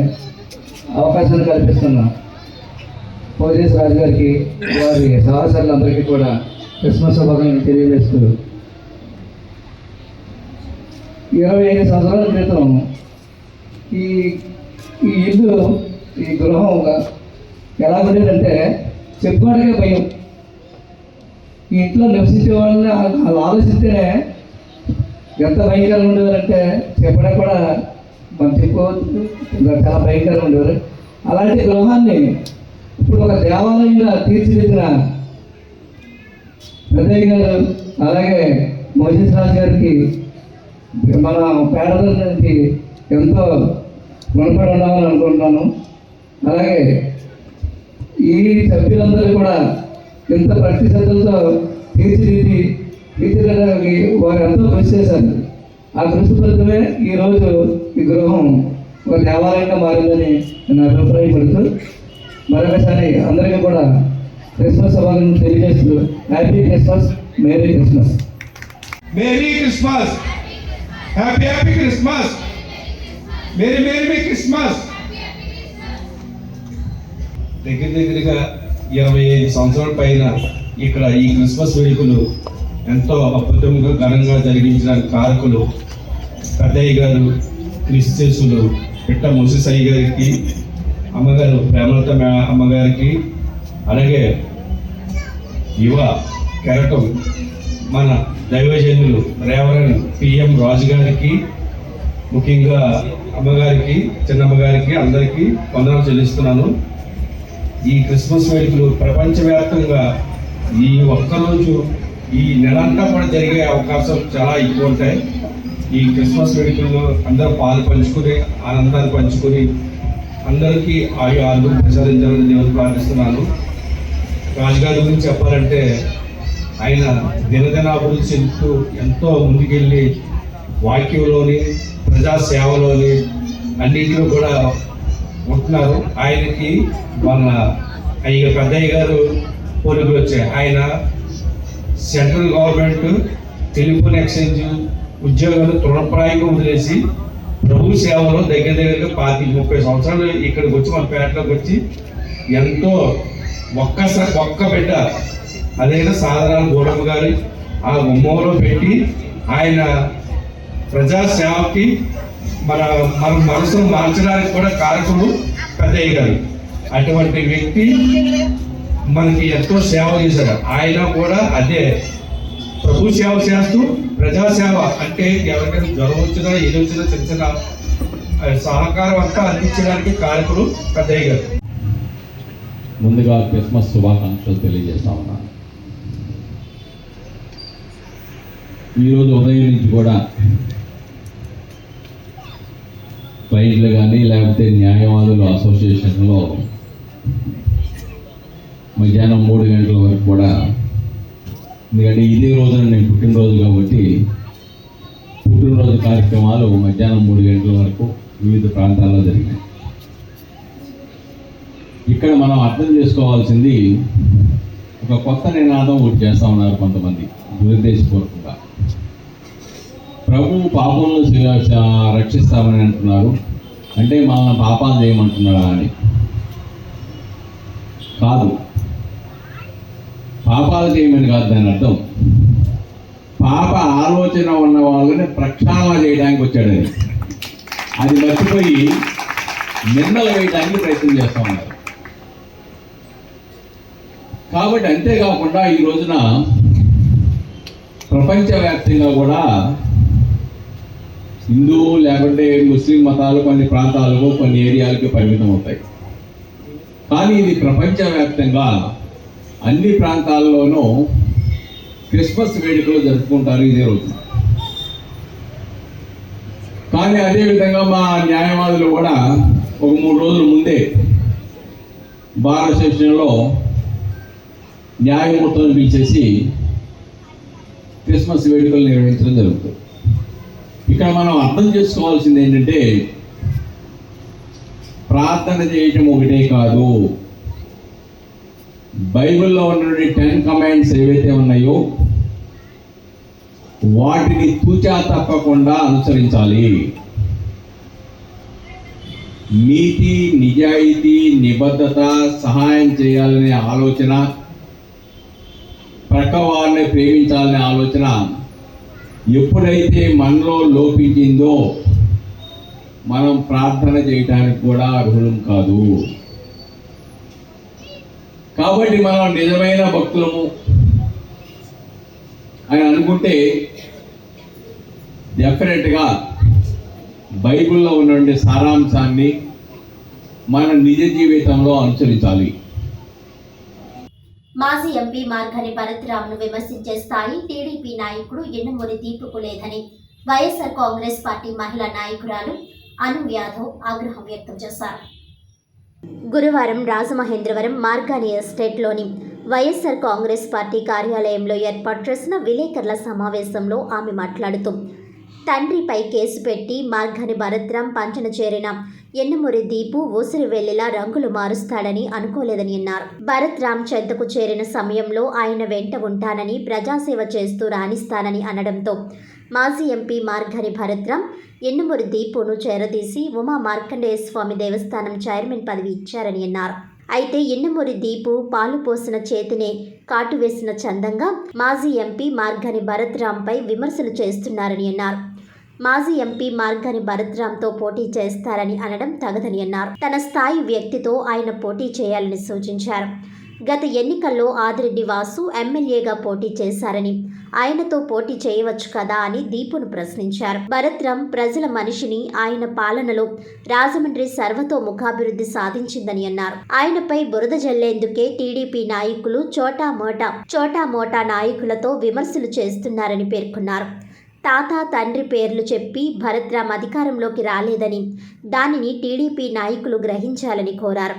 అవకాశాన్ని కల్పిస్తున్న పోలీస్ రాజు గారికి, వారి సహచరులందరికీ కూడా క్రిస్మస్ శుభాకాంక్షలు తెలియజేస్తూ 25 సంవత్సరాల క్రితం ఈ ఇల్లు, ఈ గృహం ఎలా ఉండేదంటే చెప్పుకోవడానికే భయం. ఈ ఇంట్లో నివసించే వాళ్ళని వాళ్ళు ఆలోచిస్తేనే ఎంత భయంకరంగా ఉండేవారంటే చెప్పడం కూడా మనం చెప్పుకోవచ్చు. చాలా భయంకరంగా ఉండేవారు. అలాంటి గృహాన్ని ఇప్పుడు ఒక దేవాలయంగా తీర్చిదిద్దిన పెద్దయ్య గారు, అలాగే మోజెస్ రాజు గారికి మన పేదల నుంచి ఎంతో రుణపడి ఉండాలని అనుకుంటున్నాను. అలాగే ఈ సభ్యులందరూ కూడా ఎంత భక్తి శ్రద్ధలతో తీర్చిదిద్దడానికి వారు ఎంతో కృషి చేశారు. ఆ కృషి ఫలితమే ఈరోజు ఈ గృహం ఒక దేవాలయంగా మారిందని నేను అభిప్రాయపడుతూ మరొకసారి అందరికీ కూడా క్రిస్మస్ శుభాకాంక్షలు తెలియజేస్తూ happy Christmas, merry Christmas. Merry Christmas, happy happy Christmas, merry merry Christmas. దగ్గరగా 25 సంవత్సరాల పైన ఇక్కడ ఈ క్రిస్మస్ వేడుకలు ఎంతో అద్భుతంగా ఘనంగా జరిగించడానికి కారకులు పెద్దయ్య గారు, క్రిస్టియన్సులు పిట్ట మోసెసయ్య గారికి, అమ్మగారు ప్రేమలత అమ్మగారికి, అలాగే యువ కెరటం మన దైవజనులు రేవరన్ పిఎం రాజు గారికి, ముఖ్యంగా అమ్మగారికి, చిన్నమ్మగారికి అందరికీ వందనాలు చెల్లిస్తున్నాను. ఈ క్రిస్మస్ వేడుకలు ప్రపంచవ్యాప్తంగా ఈ ఒక్కరోజు ఈ నెలంతా కూడా జరిగే అవకాశం చాలా ఎక్కువ ఉంటాయి. ఈ క్రిస్మస్ వేడుకల్లో అందరూ పాలు పంచుకుని, ఆనందాన్ని పంచుకొని అందరికీ ఆరోగ్యం ప్రసాదించాలని దేవుని ప్రార్థిస్తున్నాను. రాజుగారి గురించి చెప్పాలంటే ఆయన దినదిన అభివృద్ధి చెందుతూ ఎంతో ముందుకెళ్ళి వాక్యంలోని ప్రజాసేవలోని అన్నింటిలో కూడా ఉంటున్నారు. ఆయనకి మన పెద్దయ్య గారు పోలికలు వచ్చాయి. ఆయన సెంట్రల్ గవర్నమెంట్ టెలిఫోన్ ఎక్స్చేంజ్ ఉద్యోగాలు తృణప్రాయంగా వదిలేసి ప్రభు సేవలో దగ్గరగా 30 సంవత్సరాలు ఇక్కడికి వచ్చి మన పేటలోకి వచ్చి ఎంతో ఒక్క బిడ్డ అదైనా సాధారణ గోడమ్మ గారి ఆ గుమ్మంలో పెట్టి ఆయన ప్రజాసేవకి మన మనసును మార్చడానికి కూడా కారకులు పెద్దయ్య గారు. అటువంటి వ్యక్తి మనకి ఎంతో సేవ చేశారు. ఆయన కూడా అదే ప్రభు సేవ చేస్తూ ప్రజాసేవ అంటే ఎవరికైనా జ్వరం వచ్చినా ఏది వచ్చినా చిన్న చిన్న సహకారం అంతా అందించడానికి కారకులు పెద్దయ్య గారు. ముందుగా క్రిస్మస్ శుభాకాంక్షలు తెలియజేస్తా ఉన్నాను. ఈరోజు ఉదయం నుంచి కూడా క్లయింట్లు కానీ లేకపోతే న్యాయవాదుల అసోసియేషన్లో మధ్యాహ్నం 3 గంటల వరకు కూడా, ఎందుకంటే ఇదే రోజున నేను పుట్టినరోజు కాబట్టి పుట్టినరోజు కార్యక్రమాలు మధ్యాహ్నం 3 గంటల వరకు వివిధ ప్రాంతాల్లో జరిగినాయి. ఇక్కడ మనం అర్థం చేసుకోవాల్సింది, ఒక కొత్త నినాదం ఒకటి చేస్తూ ఉన్నారు కొంతమంది దురుద్దేశపూర్వకంగా. ప్రభు పాపంలో రక్షిస్తామని అంటున్నారు, అంటే మన పాపాలు చేయమంటున్నాడా అని కాదు. పాపాలు చేయమని కాదు దాని అర్థం. పాప ఆలోచన ఉన్న వాళ్ళని ప్రక్షాళన చేయడానికి వచ్చాడని, అది మర్చిపోయి నిందలు వేయడానికి ప్రయత్నం చేస్తూ ఉన్నారు. కాబట్టి అంతేకాకుండా ఈ రోజున ప్రపంచవ్యాప్తంగా కూడా హిందూ లేకుంటే ముస్లిం మతాలు కొన్ని ప్రాంతాలకు కొన్ని ఏరియాలకి పరిమితం అవుతాయి. కానీ ఇది ప్రపంచవ్యాప్తంగా అన్ని ప్రాంతాల్లోనూ క్రిస్మస్ వేడుకలు జరుపుకుంటారు ఇదే రోజున. కానీ అదేవిధంగా మా న్యాయవాదులు కూడా ఒక 3 రోజుల ముందే బార్ సెషన్లో న్యాయమూర్తులను పిలిచేసి క్రిస్మస్ వేడుకలు నిర్వహించడం జరుగుతుంది. ఇక్కడ మనం అర్థం చేసుకోవాల్సింది ఏంటంటే, ప్రార్థన చేయటం ఒకటే కాదు, బైబిల్లో ఉన్నటువంటి 10 కమాండ్స్ ఏవైతే ఉన్నాయో వాటిని తూచా తప్పకుండా అనుసరించాలి. నీతి, నిజాయితీ, నిబద్ధత, సహాయం చేయాలనే ఆలోచన, ప్రక్కవారిని ప్రేమించాలనే ఆలోచన ఎప్పుడైతే మనలో లోపించిందో మనం ప్రార్థన చేయడానికి కూడా అర్హులం కాదు. కాబట్టి మనం నిజమైన భక్తులము అని అనుకుంటే డెఫినెట్గా బైబిల్లో ఉన్నటువంటి సారాంశాన్ని మన నిజ జీవితంలో అనుసరించాలి. మాజీ ఎంపీ మార్గాని భరత్రామ్ను విమర్శించే స్థాయి టీడీపీ నాయకుడు యండమూరి దీపుకు లేదని వైఎస్ఆర్ కాంగ్రెస్ పార్టీ మహిళా నాయకురాలు అను యాదవ్ ఆగ్రహం వ్యక్తం చేశారు. గురువారం రాజమహేంద్రవరం మార్గాని ఎస్టేట్లోని వైఎస్ఆర్ కాంగ్రెస్ పార్టీ కార్యాలయంలో ఏర్పాటు చేసిన విలేకరుల సమావేశంలో ఆమె మాట్లాడుతూ, తండ్రిపై కేసు పెట్టి మార్గాని భరత్రామ్ పంచన చేరిన యండమూరి దీపు ఊసిరి వెల్లిలా రంగులు మారుస్తాడని అనుకోలేదని అన్నారు. భరత్రామ్ చెంతకు చేరిన సమయంలో ఆయన వెంట ఉంటానని, ప్రజాసేవ చేస్తూ రాణిస్తానని అనడంతో మాజీ ఎంపీ మార్గాని భరత్రామ్ యండమూరి దీపును చేరదీసి ఉమా మార్కండేయ స్వామి దేవస్థానం చైర్మన్ పదవి ఇచ్చారని అన్నారు. అయితే యండమూరి దీపు పాలు పోసిన చేతినే కాటు వేసిన చందంగా మాజీ ఎంపీ మార్గాని భరత్రామ్పై విమర్శలు చేస్తున్నారని అన్నారు. మాజీ ఎంపీ మార్గాని భరత్రామ్తో పోటీ చేస్తారని అనడం తగదని అన్నారు. తన స్థాయి వ్యక్తితో ఆయన పోటీ చేయాలని సూచించారు. గత ఎన్నికల్లో ఆదిరెడ్డి వాసు ఎమ్మెల్యేగా పోటీ చేశారని, ఆయనతో పోటీ చేయవచ్చు కదా అని దీపును ప్రశ్నించారు. భరత్రామ్ ప్రజల మనిషిని, ఆయన పాలనలో రాజమండ్రి సర్వతోముఖాభివృద్ధి సాధించిందని అన్నారు. ఆయనపై బురద జల్లేందుకే టీడీపీ నాయకులు చోటా మోటా నాయకులతో విమర్శలు చేస్తున్నారని పేర్కొన్నారు. తాత, తండ్రి పేర్లు చెప్పి భరత్రామ్ అధికారంలోకి రాలేదని, దానిని టీడీపీ నాయకులు గ్రహించాలని కోరారు.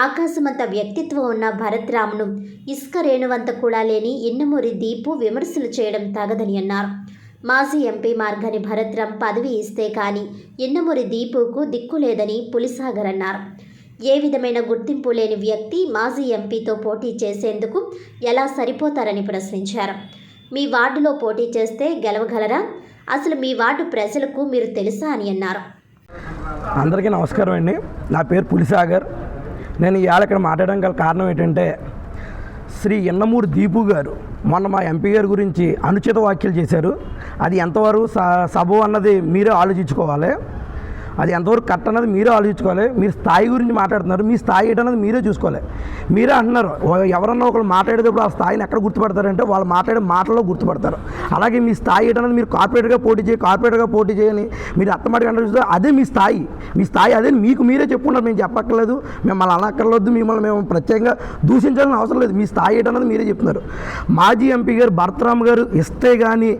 ఆకాశమంత వ్యక్తిత్వం ఉన్న భరత్రామ్ను ఇసుక రేణువంత కూడా లేని యండమూరి దీపు విమర్శలు చేయడం తగదని అన్నారు. మాజీ ఎంపీ మార్గని భరత్రాం పదవి ఇస్తే కానీ యండమూరి దీపుకు దిక్కు లేదని పులిసాగర్ అన్నారు. ఏ విధమైన గుర్తింపు లేని వ్యక్తి మాజీ ఎంపీతో పోటీ చేసేందుకు ఎలా సరిపోతారని ప్రశ్నించారు. మీ వార్డులో పోటీ చేస్తే గెలవగలరా? అసలు మీ వార్డు ప్రజలకు మీరు తెలుసా అని అన్నారు. అందరికీ నమస్కారం అండి. నా పేరు పులిసాగర్. నేను ఇవాళ ఇక్కడ మాట్లాడడం గల కారణం ఏంటంటే, శ్రీ యండమూరి దీపు గారు మొన్న మా ఎంపీ గారి గురించి అనుచిత వ్యాఖ్యలు చేశారు. అది ఎంతవరకు సబబు అన్నది మీరే ఆలోచించుకోవాలి. అది ఎంతవరకు కరెక్ట్ అన్నది మీరే ఆలోచించుకోవాలి. మీరు స్థాయి గురించి మాట్లాడుతున్నారు, మీ స్థాయి ఏంటన్నది మీరే చూసుకోవాలి. మీరే అంటున్నారు, ఎవరన్నా ఒకరు మాట్లాడేటప్పుడు ఆ స్థాయిని ఎక్కడ గుర్తుపడతారంటే వాళ్ళు మాట్లాడే మాటల్లో గుర్తుపడతారు. అలాగే మీ స్థాయి ఏంటన్నది మీరు కార్పొరేట్గా పోటీ చేయని మీరు అత్తమాటిగా అంటే అదే మీ స్థాయి. మీ స్థాయి అదే మీకు మీరే చెప్పుకున్నారు. మేము చెప్పక్కర్లేదు, మిమ్మల్ని అనక్కర్లేదు, మిమ్మల్ని మేము ప్రత్యేకంగా దూషించాలని అవసరం లేదు. మీ స్థాయి ఏంటన్నది మీరే చెప్తున్నారు. మాజీ ఎంపీ గారు భరత్రామ్ గారు ఇస్తే కానీ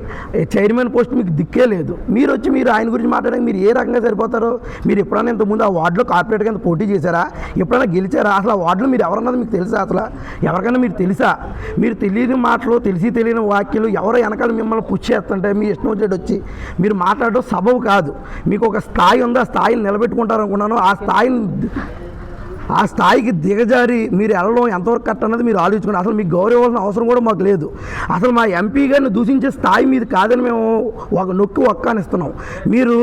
చైర్మన్ పోస్ట్ మీకు దిక్కే లేదు. మీరు ఆయన గురించి మాట్లాడడానికి మీరు ఏ రకంగా సరిపోతారు? మీరు ఎప్పుడైనా ఇంతకుముందు ఆ వార్డులో కార్పొరేట్గా ఎంత పోటీ చేశారా? ఎప్పుడైనా గెలిచారా? అసలు ఆ వార్డులో మీరు ఎవరన్నది మీకు తెలుసా? అసలు ఎవరికైనా మీరు తెలుసా? మీరు తెలియని మాటలు, తెలియని వాక్యాలు ఎవరో వెనకాల మిమ్మల్ని పుష్ చేస్తుంటే మీ ఇష్టం వచ్చేటి వచ్చి మీరు మాట్లాడడం సబబు కాదు. మీకు ఒక స్థాయి ఉంది, ఆ స్థాయిని నిలబెట్టుకుంటారు అనుకున్నాను. ఆ స్థాయికి దిగజారి మీరు వెళ్ళడం ఎంతవరకు కరెక్ట్ అన్నది మీరు ఆలోచించుకోండి. అసలు మీకు గౌరవించాల్సిన అవసరం కూడా మాకు లేదు. అసలు మా ఎంపీ గారిని దూషించే స్థాయి మీది కాదని మేము నొక్కి ఒక్కానిస్తున్నాం. మీరు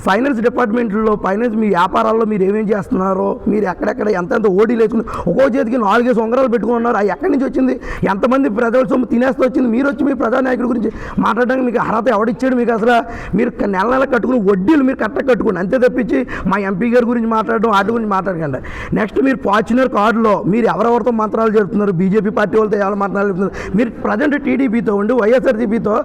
ఫైనాన్స్ డిపార్ట్మెంట్లో మీ వ్యాపారాల్లో మీరు ఏమేం చేస్తున్నారో, మీరు ఎక్కడెక్కడ ఎంతెంత ఓడీలు వేసుకుని ఒక్కో చేతికి 4 ఉంగరాలు పెట్టుకుని ఉన్నారు. అది ఎక్కడి నుంచి వచ్చింది? ఎంతమంది ప్రజల సొమ్ము తినేస్తూ వచ్చింది? మీరు వచ్చి మీ ప్రజానాయకుడి గురించి మాట్లాడడానికి మీకు అర్హత ఎవడిచ్చాడు? మీకు అసలు మీరు నెల కట్టుకుని వడ్డీలు మీరు కట్టుకోండి, అంతే తప్పించి మా ఎంపీ గారి గురించి మాట్లాడడం వాటి గురించి మాట్లాడకండి. నెక్స్ట్ మీరు ఫార్చునర్ కారులో మీరు ఎవరెవరితో మంత్రాలు జరుపుతున్నారు? బీజేపీ పార్టీ వాళ్ళతో ఎవరు మంత్రాలు చెప్తున్నారు? మీరు ప్రజెంట్ టీడీపీతో ఉండి వైఎస్ఆర్సీపీతో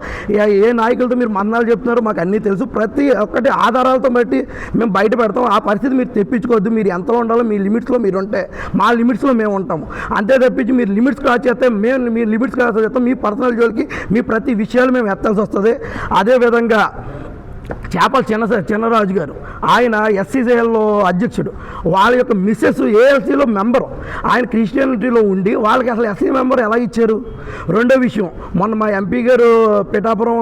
ఏ నాయకులతో మీరు మంత్రాలు చెప్తున్నారో మాకు అన్నీ తెలుసు. ప్రతి ఒక్కటి ఆధారాలతో బట్టి మేము బయట పెడతాం. ఆ పరిస్థితి మీరు తెప్పించుకోవద్దు. మీరు ఎంతలో ఉండాలో మీ లిమిట్స్లో మీరు ఉంటే మా లిమిట్స్లో మేము ఉంటాము, అంతే తప్పించి మీరు లిమిట్స్ క్రాస్ చేస్తే మీరు లిమిట్స్ క్రాస్ చేస్తాం. మీ పర్సనల్ జోలికి మీ ప్రతి విషయాలు మేము ఎత్తాల్సి వస్తుంది. అదేవిధంగా చేపల చిన్నరాజు గారు, ఆయన ఎస్సీసీఎల్లో అధ్యక్షుడు, వాళ్ళ యొక్క మిస్సెస్ ఏఎల్సీలో మెంబరు. ఆయన క్రిస్టియానిటీలో ఉండి వాళ్ళకి అసలు ఎస్సీ మెంబర్ ఎలా ఇచ్చారు? రెండో విషయం, మొన్న మా ఎంపీ గారు పిఠాపురం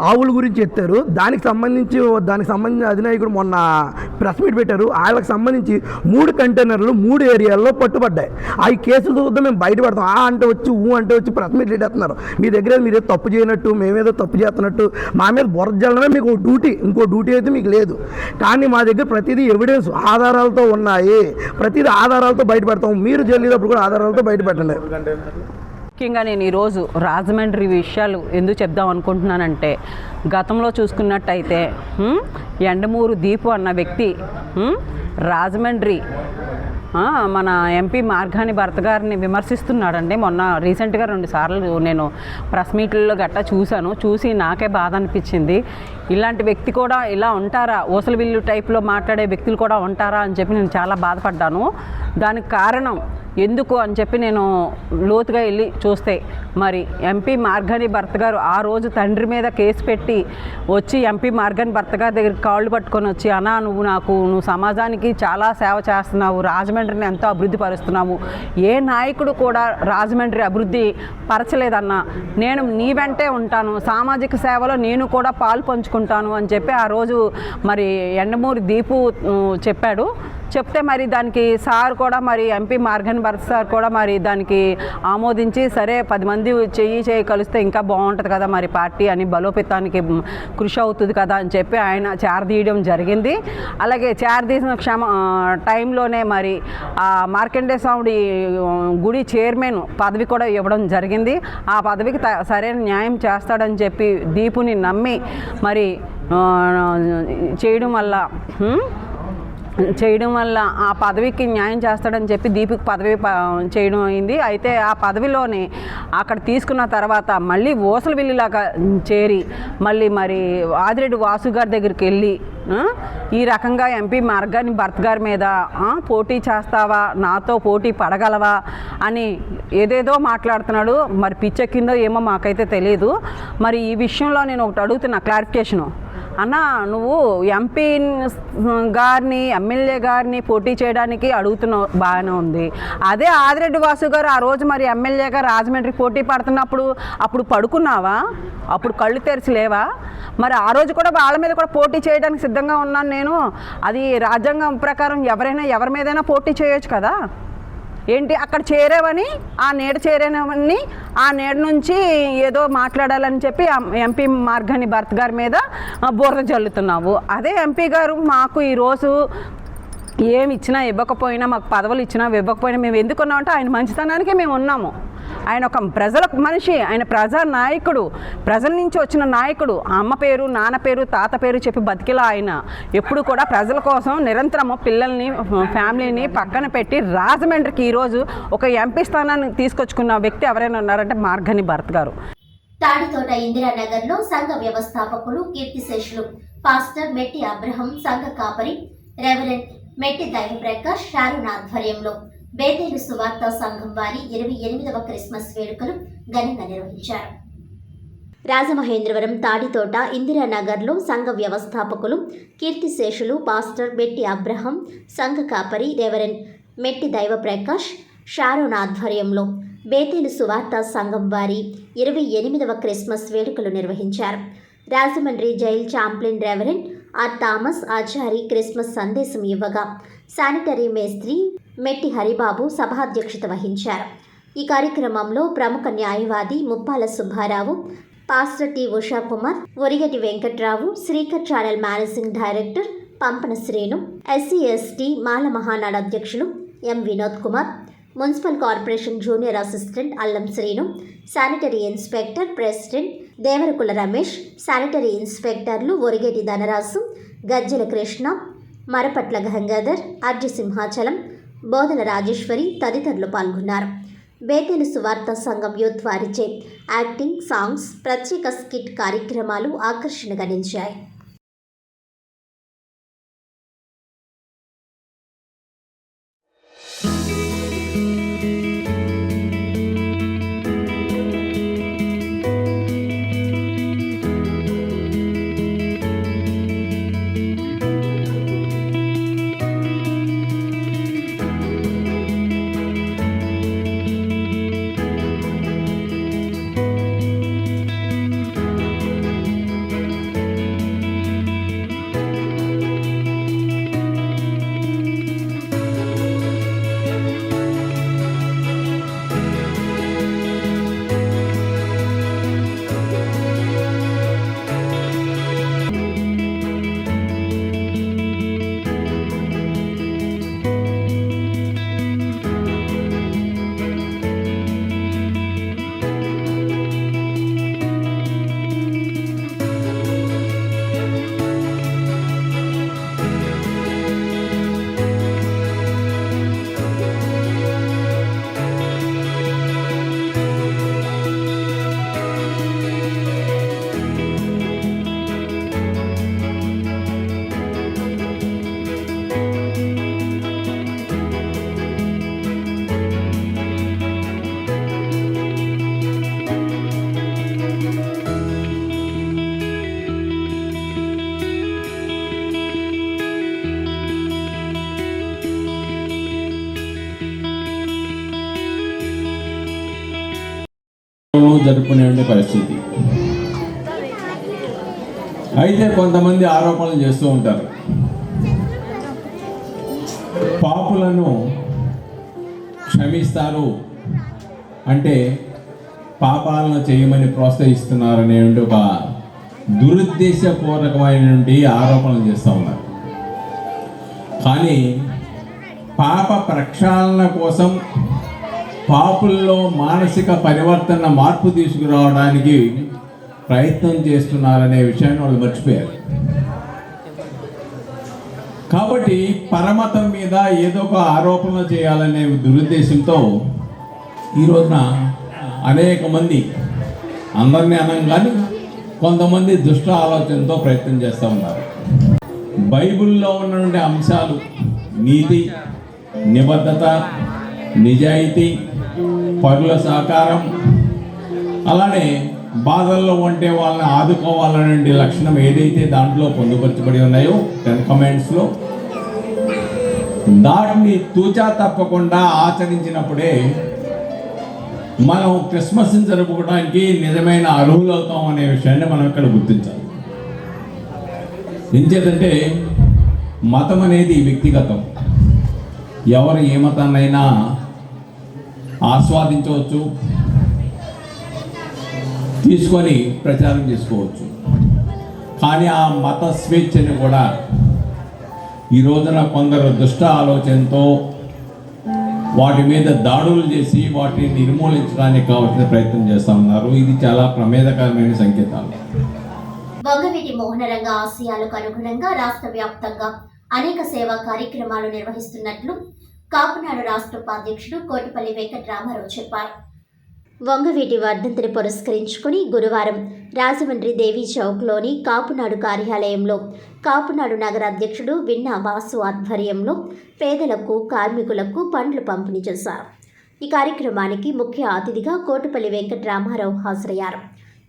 ఆవుల గురించి ఎత్తారు. దానికి సంబంధించి అధినాయకుడు మొన్న ప్రెస్ మీట్ పెట్టారు. వాళ్ళకి సంబంధించి 3 కంటైనర్లు 3 ఏరియాల్లో పట్టుబడ్డాయి. ఆ కేసులు చూద్దాం మేము బయట పెడతాం. అంటే వచ్చి ప్రెస్ మీట్ పెట్టేస్తున్నారు. మీ దగ్గర మీరేదో తప్పు చేయనట్టు, మేమేదో తప్పు చేస్తున్నట్టు మా మీద బురద జల్లడమే మీకు డ్యూటీ. ఇంకో డ్యూటీ అయితే మీకు లేదు. కానీ మా దగ్గర ప్రతిదీ ఎవిడెన్స్ ఆధారాలతో ఉన్నాయి. ప్రతిదీ ఆధారాలతో బయట పెడతాం. మీరు జల్లేటప్పుడు కూడా ఆధారాలతో బయట పెట్టండి. ముఖ్యంగా నేను ఈరోజు రాజమండ్రి విషయాలు ఎందుకు చెప్దాం అనుకుంటున్నానంటే, గతంలో చూసుకున్నట్టయితే యండమూరి దీపు అన్న వ్యక్తి రాజమండ్రి మన ఎంపీ మార్గాని భరత్ గారిని విమర్శిస్తున్నాడండి. మొన్న రీసెంట్గా 2 సార్లు నేను ప్రెస్ మీట్లలో గట్టా చూసి నాకే బాధ అనిపించింది. ఇలాంటి వ్యక్తి కూడా ఇలా ఉంటారా? ఓసలవిల్లు టైప్లో మాట్లాడే వ్యక్తులు కూడా ఉంటారా అని చెప్పి నేను చాలా బాధపడ్డాను. దానికి కారణం ఎందుకు అని చెప్పి నేను లోతుగా వెళ్ళి చూస్తే, మరి ఎంపీ మార్గాని భరత్ గారు ఆ రోజు తండ్రి మీద కేసు పెట్టి వచ్చి ఎంపీ మార్గాని భరత్ గారి దగ్గరికి కాళ్ళు పట్టుకొని వచ్చి, అన్నా నువ్వు సమాజానికి చాలా సేవ చేస్తున్నావు, రాజమండ్రిని ఎంతో అభివృద్ధి పరుస్తున్నావు, ఏ నాయకుడు కూడా రాజమండ్రి అభివృద్ధి పరచలేదన్నా, నేను నీ వెంటే ఉంటాను, సామాజిక సేవలో నేను కూడా పాలు పంచుకుంటాను అని చెప్పి ఆ రోజు మరి యండమూరి దీపు చెప్పాడు. చెప్తే మరి దానికి సార్ కూడా, మరి ఎంపీ మార్గాని భరత్ సార్ కూడా మరి దానికి ఆమోదించి, సరే 10 మంది చెయ్యి కలిస్తే ఇంకా బాగుంటుంది కదా మరి పార్టీ అని బలోపేతానికి కృషి అవుతుంది కదా అని చెప్పి ఆయన చేరదీయడం జరిగింది. అలాగే చేరదీసిన టైంలోనే మరి మార్కండేయ స్వామి గుడి చైర్మన్ పదవి కూడా ఇవ్వడం జరిగింది. ఆ పదవికి సరైన న్యాయం చేస్తాడని చెప్పి దీపుని నమ్మి మరి చేయడం వల్ల ఆ పదవికి న్యాయం చేస్తాడని చెప్పి దీపుకి పదవి చేయడం అయింది. అయితే ఆ పదవిలోనే అక్కడ తీసుకున్న తర్వాత మళ్ళీ ఓసలవిల్లిలాగా చేరి మళ్ళీ మరి ఆదిరెడ్డి వాసు గారి దగ్గరికి వెళ్ళి ఈ రకంగా ఎంపీ మార్గాని భరత్ గారి మీద పోటీ చేస్తావా, నాతో పోటీ పడగలవా అని ఏదేదో మాట్లాడుతున్నాడు. మరి పిచ్చెక్కిందో ఏమో మాకైతే తెలియదు. మరి ఈ విషయంలో నేను ఒకటి అడుగుతున్నా క్లారిఫికేషను. అన్న నువ్వు ఎంపీ గారిని ఎమ్మెల్యే గారిని పోటీ చేయడానికి అడుగుతున్నావు, బాగానే ఉంది. అదే ఆదిరెడ్డి వాసు గారు ఆ రోజు మరి ఎమ్మెల్యేగా రాజమండ్రి పోటీ పడుతున్నప్పుడు అప్పుడు పడుకున్నావా? అప్పుడు కళ్ళు తెరిచి లేవా? మరి ఆ రోజు కూడా వాళ్ళ మీద కూడా పోటీ చేయడానికి సిద్ధంగా ఉన్నాను నేను. అది రాజ్యాంగం ప్రకారం ఎవరైనా ఎవరి మీదైనా పోటీ చేయొచ్చు కదా. ఏంటి అక్కడ చేరేవని, ఆ నీడ చేరేనవని, ఆ నీడ నుంచి ఏదో మాట్లాడాలని చెప్పి ఎంపీ మార్గాని భర్త గారి మీద బురద జల్లుతున్నావు. అదే ఎంపీ గారు మాకు ఈరోజు ఏమి ఇచ్చినా ఇవ్వకపోయినా, మాకు పదవులు ఇచ్చినా ఇవ్వకపోయినా మేము ఎందుకున్నామంటే ఆయన మంచితనానికే మేము ఉన్నాము. ఆయన ఒక ప్రజల మనిషి, ఆయన ప్రజా నాయకుడు, ప్రజల నుంచి వచ్చిన నాయకుడు. అమ్మ పేరు, నాన్న పేరు, తాత పేరు చెప్పి బతికిలా ఆయన ఎప్పుడు కూడా ప్రజల కోసం నిరంతరము పిల్లల్ని, ఫ్యామిలీని పక్కన పెట్టి రాజమండ్రికి ఈరోజు ఒక ఎంపీ స్థానాన్ని తీసుకొచ్చుకున్న వ్యక్తి ఎవరైనా ఉన్నారంటే మార్గని భరత్ గారు. తాడితోట ఇందిరానగర్లో సంఘ వ్యవస్థాపకులు కీర్తిశేషులు పాస్టర్ మెట్టి అబ్రహం, సంఘ కాపరి రెవరెండ్ మెట్టి దైవప్రకాష్ షారూన్ ఆధ్వర్యంలో బేతేలు సువార్త సంఘం వారి 28వ క్రిస్మస్ వేడుకలు ఘనంగా నిర్వహించారు. రాజమహేంద్రవరం తాడితోట ఇందిరానగర్లో సంఘ వ్యవస్థాపకులు కీర్తిశేషులు పాస్టర్ మెట్టి అబ్రహం, సంఘ కాపరి రెవరెండ్ మెట్టి దైవప్రకాష్ షారూన్ ఆధ్వర్యంలో బేతేలు సువార్త సంఘం వారి 28వ క్రిస్మస్ వేడుకలు నిర్వహించారు. Rajahmundry jail Chaplin reverend are Thomas Achari Christmas సందేశం ఇవ్వగా శానిటరీ మేస్త్రి మెట్టి హరిబాబు సభాధ్యక్షత వహించారు. ఈ కార్యక్రమంలో ప్రముఖ న్యాయవాది Muppala Subbarao, pastor T Ushakumar, Origati Venkatrao, Srikar channel managing director Pampana Srinu, SC/ST Mala Mahanadu అధ్యక్షులు M Vinod Kumar, municipal corporation junior assistant Allam Srinu, sanitary inspector president Devarakula Ramesh, sanitary ఇన్స్పెక్టర్లు ఒరిగేటి ధనరాసు, గజ్జల కృష్ణ, మరపట్ల గంగాధర్, అర్జి సింహాచలం, బోధన రాజేశ్వరి తదితరులు పాల్గొన్నారు. బేతేలు సువార్త సంఘం యూత్ వారిచే యాక్టింగ్, సాంగ్స్, ప్రత్యేక స్కిట్ కార్యక్రమాలు ఆకర్షణగా నిలిచాయి. జరుపుకునే పరిస్థితి. అయితే కొంతమంది ఆరోపణలు చేస్తూ ఉంటారు, పాపులను క్షమిస్తారు అంటే పాపాలను చేయమని ప్రోత్సహిస్తున్నారనే ఒక దురుద్దేశపూర్వకమైనటువంటి ఆరోపణలు చేస్తూ ఉన్నారు. కానీ పాప ప్రక్షాళన కోసం, పాపుల్లో మానసిక పరివర్తన, మార్పు తీసుకురావడానికి ప్రయత్నం చేస్తున్నారనే విషయాన్ని వాళ్ళు మర్చిపోయారు. కాబట్టి పరమతం మీద ఏదో ఒక ఆరోపణ చేయాలనే దురుద్దేశంతో ఈ రోజున అనేక మంది, అందరినీ అనం కానీ కొంతమంది దుష్ట ఆలోచనతో ప్రయత్నం చేస్తూ ఉన్నారు. బైబిల్లో ఉన్నటువంటి అంశాలు నీతి, నిబద్ధత, నిజాయితీ, పరుల సహకారం, అలానే బాధల్లో ఉంటే వాళ్ళని ఆదుకోవాలనే లక్షణం ఏదైతే దాంట్లో పొందుపరచబడి ఉన్నాయో 10 కమాండ్స్లో, దాటిని తూచా తప్పకుండా ఆచరించినప్పుడే మనం క్రిస్మస్ని జరుపుకోవడానికి నిజమైన అర్హులు అవుతాం అనే విషయాన్ని మనం ఇక్కడ గుర్తించాలి. ఎందుకంటే మతం అనేది వ్యక్తిగతం, ఎవరు ఏ మతాన్నైనా ఆస్వాదించవచ్చు, తీసుకొని ప్రచారం చేసుకోవచ్చు. కానీ ఆ మత స్వేచ్ఛని కూడా ఈ రోజున కొందరు దుష్ట ఆలోచనతో వాటి మీద దాడులు చేసి వాటిని నిర్మూలించడానికి కావాల్సిన ప్రయత్నం చేస్తూ ఉన్నారు. ఇది చాలా ప్రమాదకరమైన సంకేతాలు. వంగవీటి మోహనరంగ ఆశయాలకు అనుగుణంగా రాష్ట్ర వ్యాప్తంగా అనేక సేవా కార్యక్రమాలు నిర్వహిస్తున్నట్లు కాపునాడు రాష్ట్ర ఉపాధ్యక్షుడు కోటిపల్లి వెంకటరామారావు చెప్పారు. వంగవీటి వర్ధంతిని పురస్కరించుకుని గురువారం రాజమండ్రి దేవీ చౌక్లోని కాపునాడు కార్యాలయంలో కాపునాడు నగర అధ్యక్షుడు విన్నా వాసు ఆధ్వర్యంలో పేదలకు, కార్మికులకు పండ్లు పంపిణీ చేశారు. ఈ కార్యక్రమానికి ముఖ్య అతిథిగా కోటిపల్లి వెంకటరామారావు హాజరయ్యారు.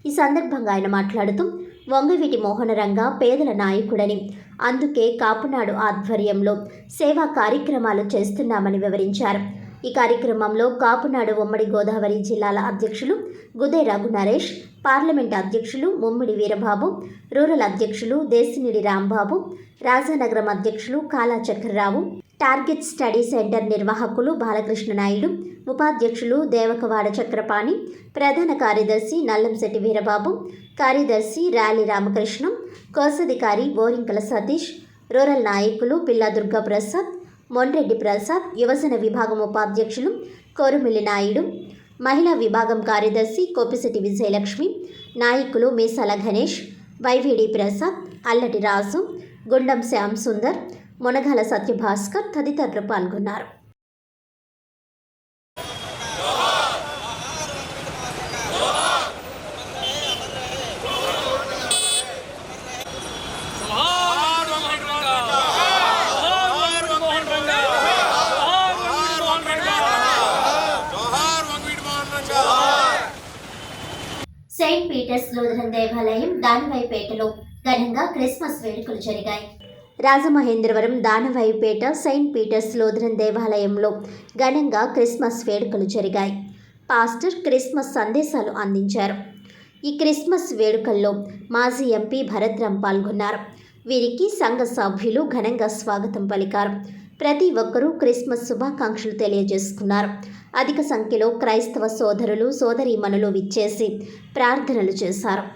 ఈ సందర్భంగా ఆయన మాట్లాడుతూ వంగవీటి మోహనరంగ పేదల నాయకుడని, అందుకే కాపునాడు ఆధ్వర్యంలో సేవా కార్యక్రమాలు చేస్తున్నామని వివరించారు. ఈ కార్యక్రమంలో కాపునాడు ఉమ్మడి గోదావరి జిల్లాల అధ్యక్షులు గుదే రఘు నరేష్, పార్లమెంట్ అధ్యక్షులు ముమ్మిడి వీరబాబు, రూరల్ అధ్యక్షులు దేశినిడి రాంబాబు, రాజానగరం అధ్యక్షులు కాలా చక్రరావు, టార్గెట్ స్టడీ సెంటర్ నిర్వాహకులు బాలకృష్ణ నాయుడు, ఉపాధ్యక్షులు దేవకవాడ చక్రపాణి, ప్రధాన కార్యదర్శి నల్లంశెట్టి వీరబాబు, కార్యదర్శి ర్యాలీ రామకృష్ణం, కోశాధికారి బోరింకల సతీష్, రూరల్ నాయకులు పిల్లా దుర్గా ప్రసాద్, మొండ్రెడ్డి ప్రసాద్, యువజన విభాగం ఉపాధ్యక్షులు కోరుమిల్లి నాయుడు, మహిళా విభాగం కార్యదర్శి కోపిశెట్టి విజయలక్ష్మి, నాయకులు మీసాల గణేష్, వైవిడి ప్రసాద్, అల్లటి రాజు, గుండం శ్యామ్ సుందర్, మునగాల సత్యభాస్కర్ తదితరులు పాల్గొన్నారు. సెయింట్ పీటర్స్ లూథరన్ దేవాలయం దానవాయిపేటలో ఘనంగా క్రిస్మస్ వేడుకలు జరిగాయి. Rajamahendravaram Danavaipeta saint Peter's Lutheran దేవాలయంలో ఘనంగా క్రిస్మస్ వేడుకలు జరిగాయి. పాస్టర్ క్రిస్మస్ సందేశాలు అందించారు. ఈ క్రిస్మస్ వేడుకల్లో మాజీ ఎంపీ భరత్రాం పాల్గొన్నారు. వీరికి సంఘ సభ్యులు ఘనంగా స్వాగతం పలికారు. ప్రతి ఒక్కరూ క్రిస్మస్ శుభాకాంక్షలు తెలియజేసుకున్నారు. అధిక సంఖ్యలో క్రైస్తవ సోదరులు సోదరీమణులు విచ్చేసి ప్రార్థనలు చేశారు.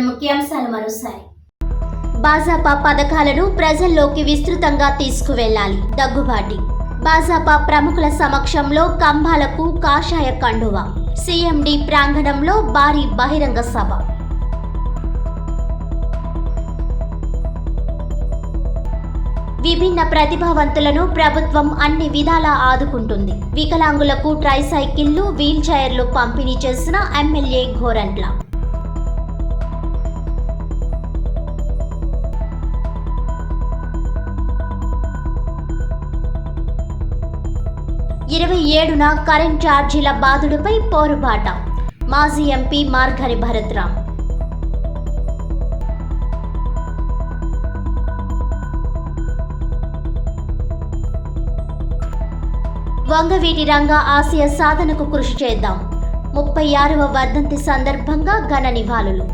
ముఖ్యాంశాలు మరోసారి. భాజపా పథకాలను ప్రజల్లోకి విస్తృతంగా తీసుకువెళ్లాలి. దగ్గుబాటి. భాజపా ప్రముఖుల సమక్షంలో కంభాలకు కాషాయ కండువా. సిఎండి ప్రాంగణంలో భారీ బహిరంగ సభ. విభిన్న ప్రతిభావంతులను ప్రభుత్వం అన్ని విధాలా ఆదుకుంటుంది. వికలాంగులకు ట్రైసైకిళ్లు, వీల్ చైర్లు పంపిణీ చేసిన ఎమ్మెల్యే ఘోరంట్ల. ఇరవై 27న కరెంట్ ఛార్జీల బాదుడుపై పోరుబాట. మాజీ ఎంపీ మార్గని భరత్రాం. వంగవీటి రంగ ఆశయ సాధనకు కృషి చేద్దాం. 36వ వర్ధంతి సందర్భంగా ఘన నివాళులు.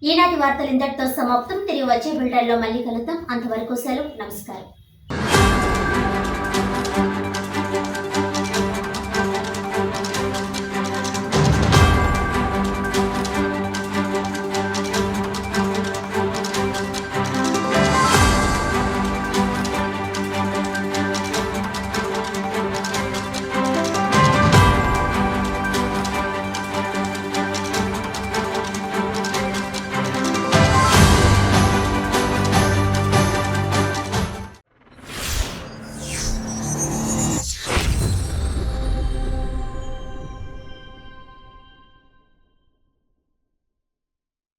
ఈనాటి వార్తలు ఇంతటితో సమాప్తం. తిరిగి వచ్చే బులెటిన్లో మళ్ళీ కలుద్దాం. అంతవరకు సెలవు. నమస్కారం.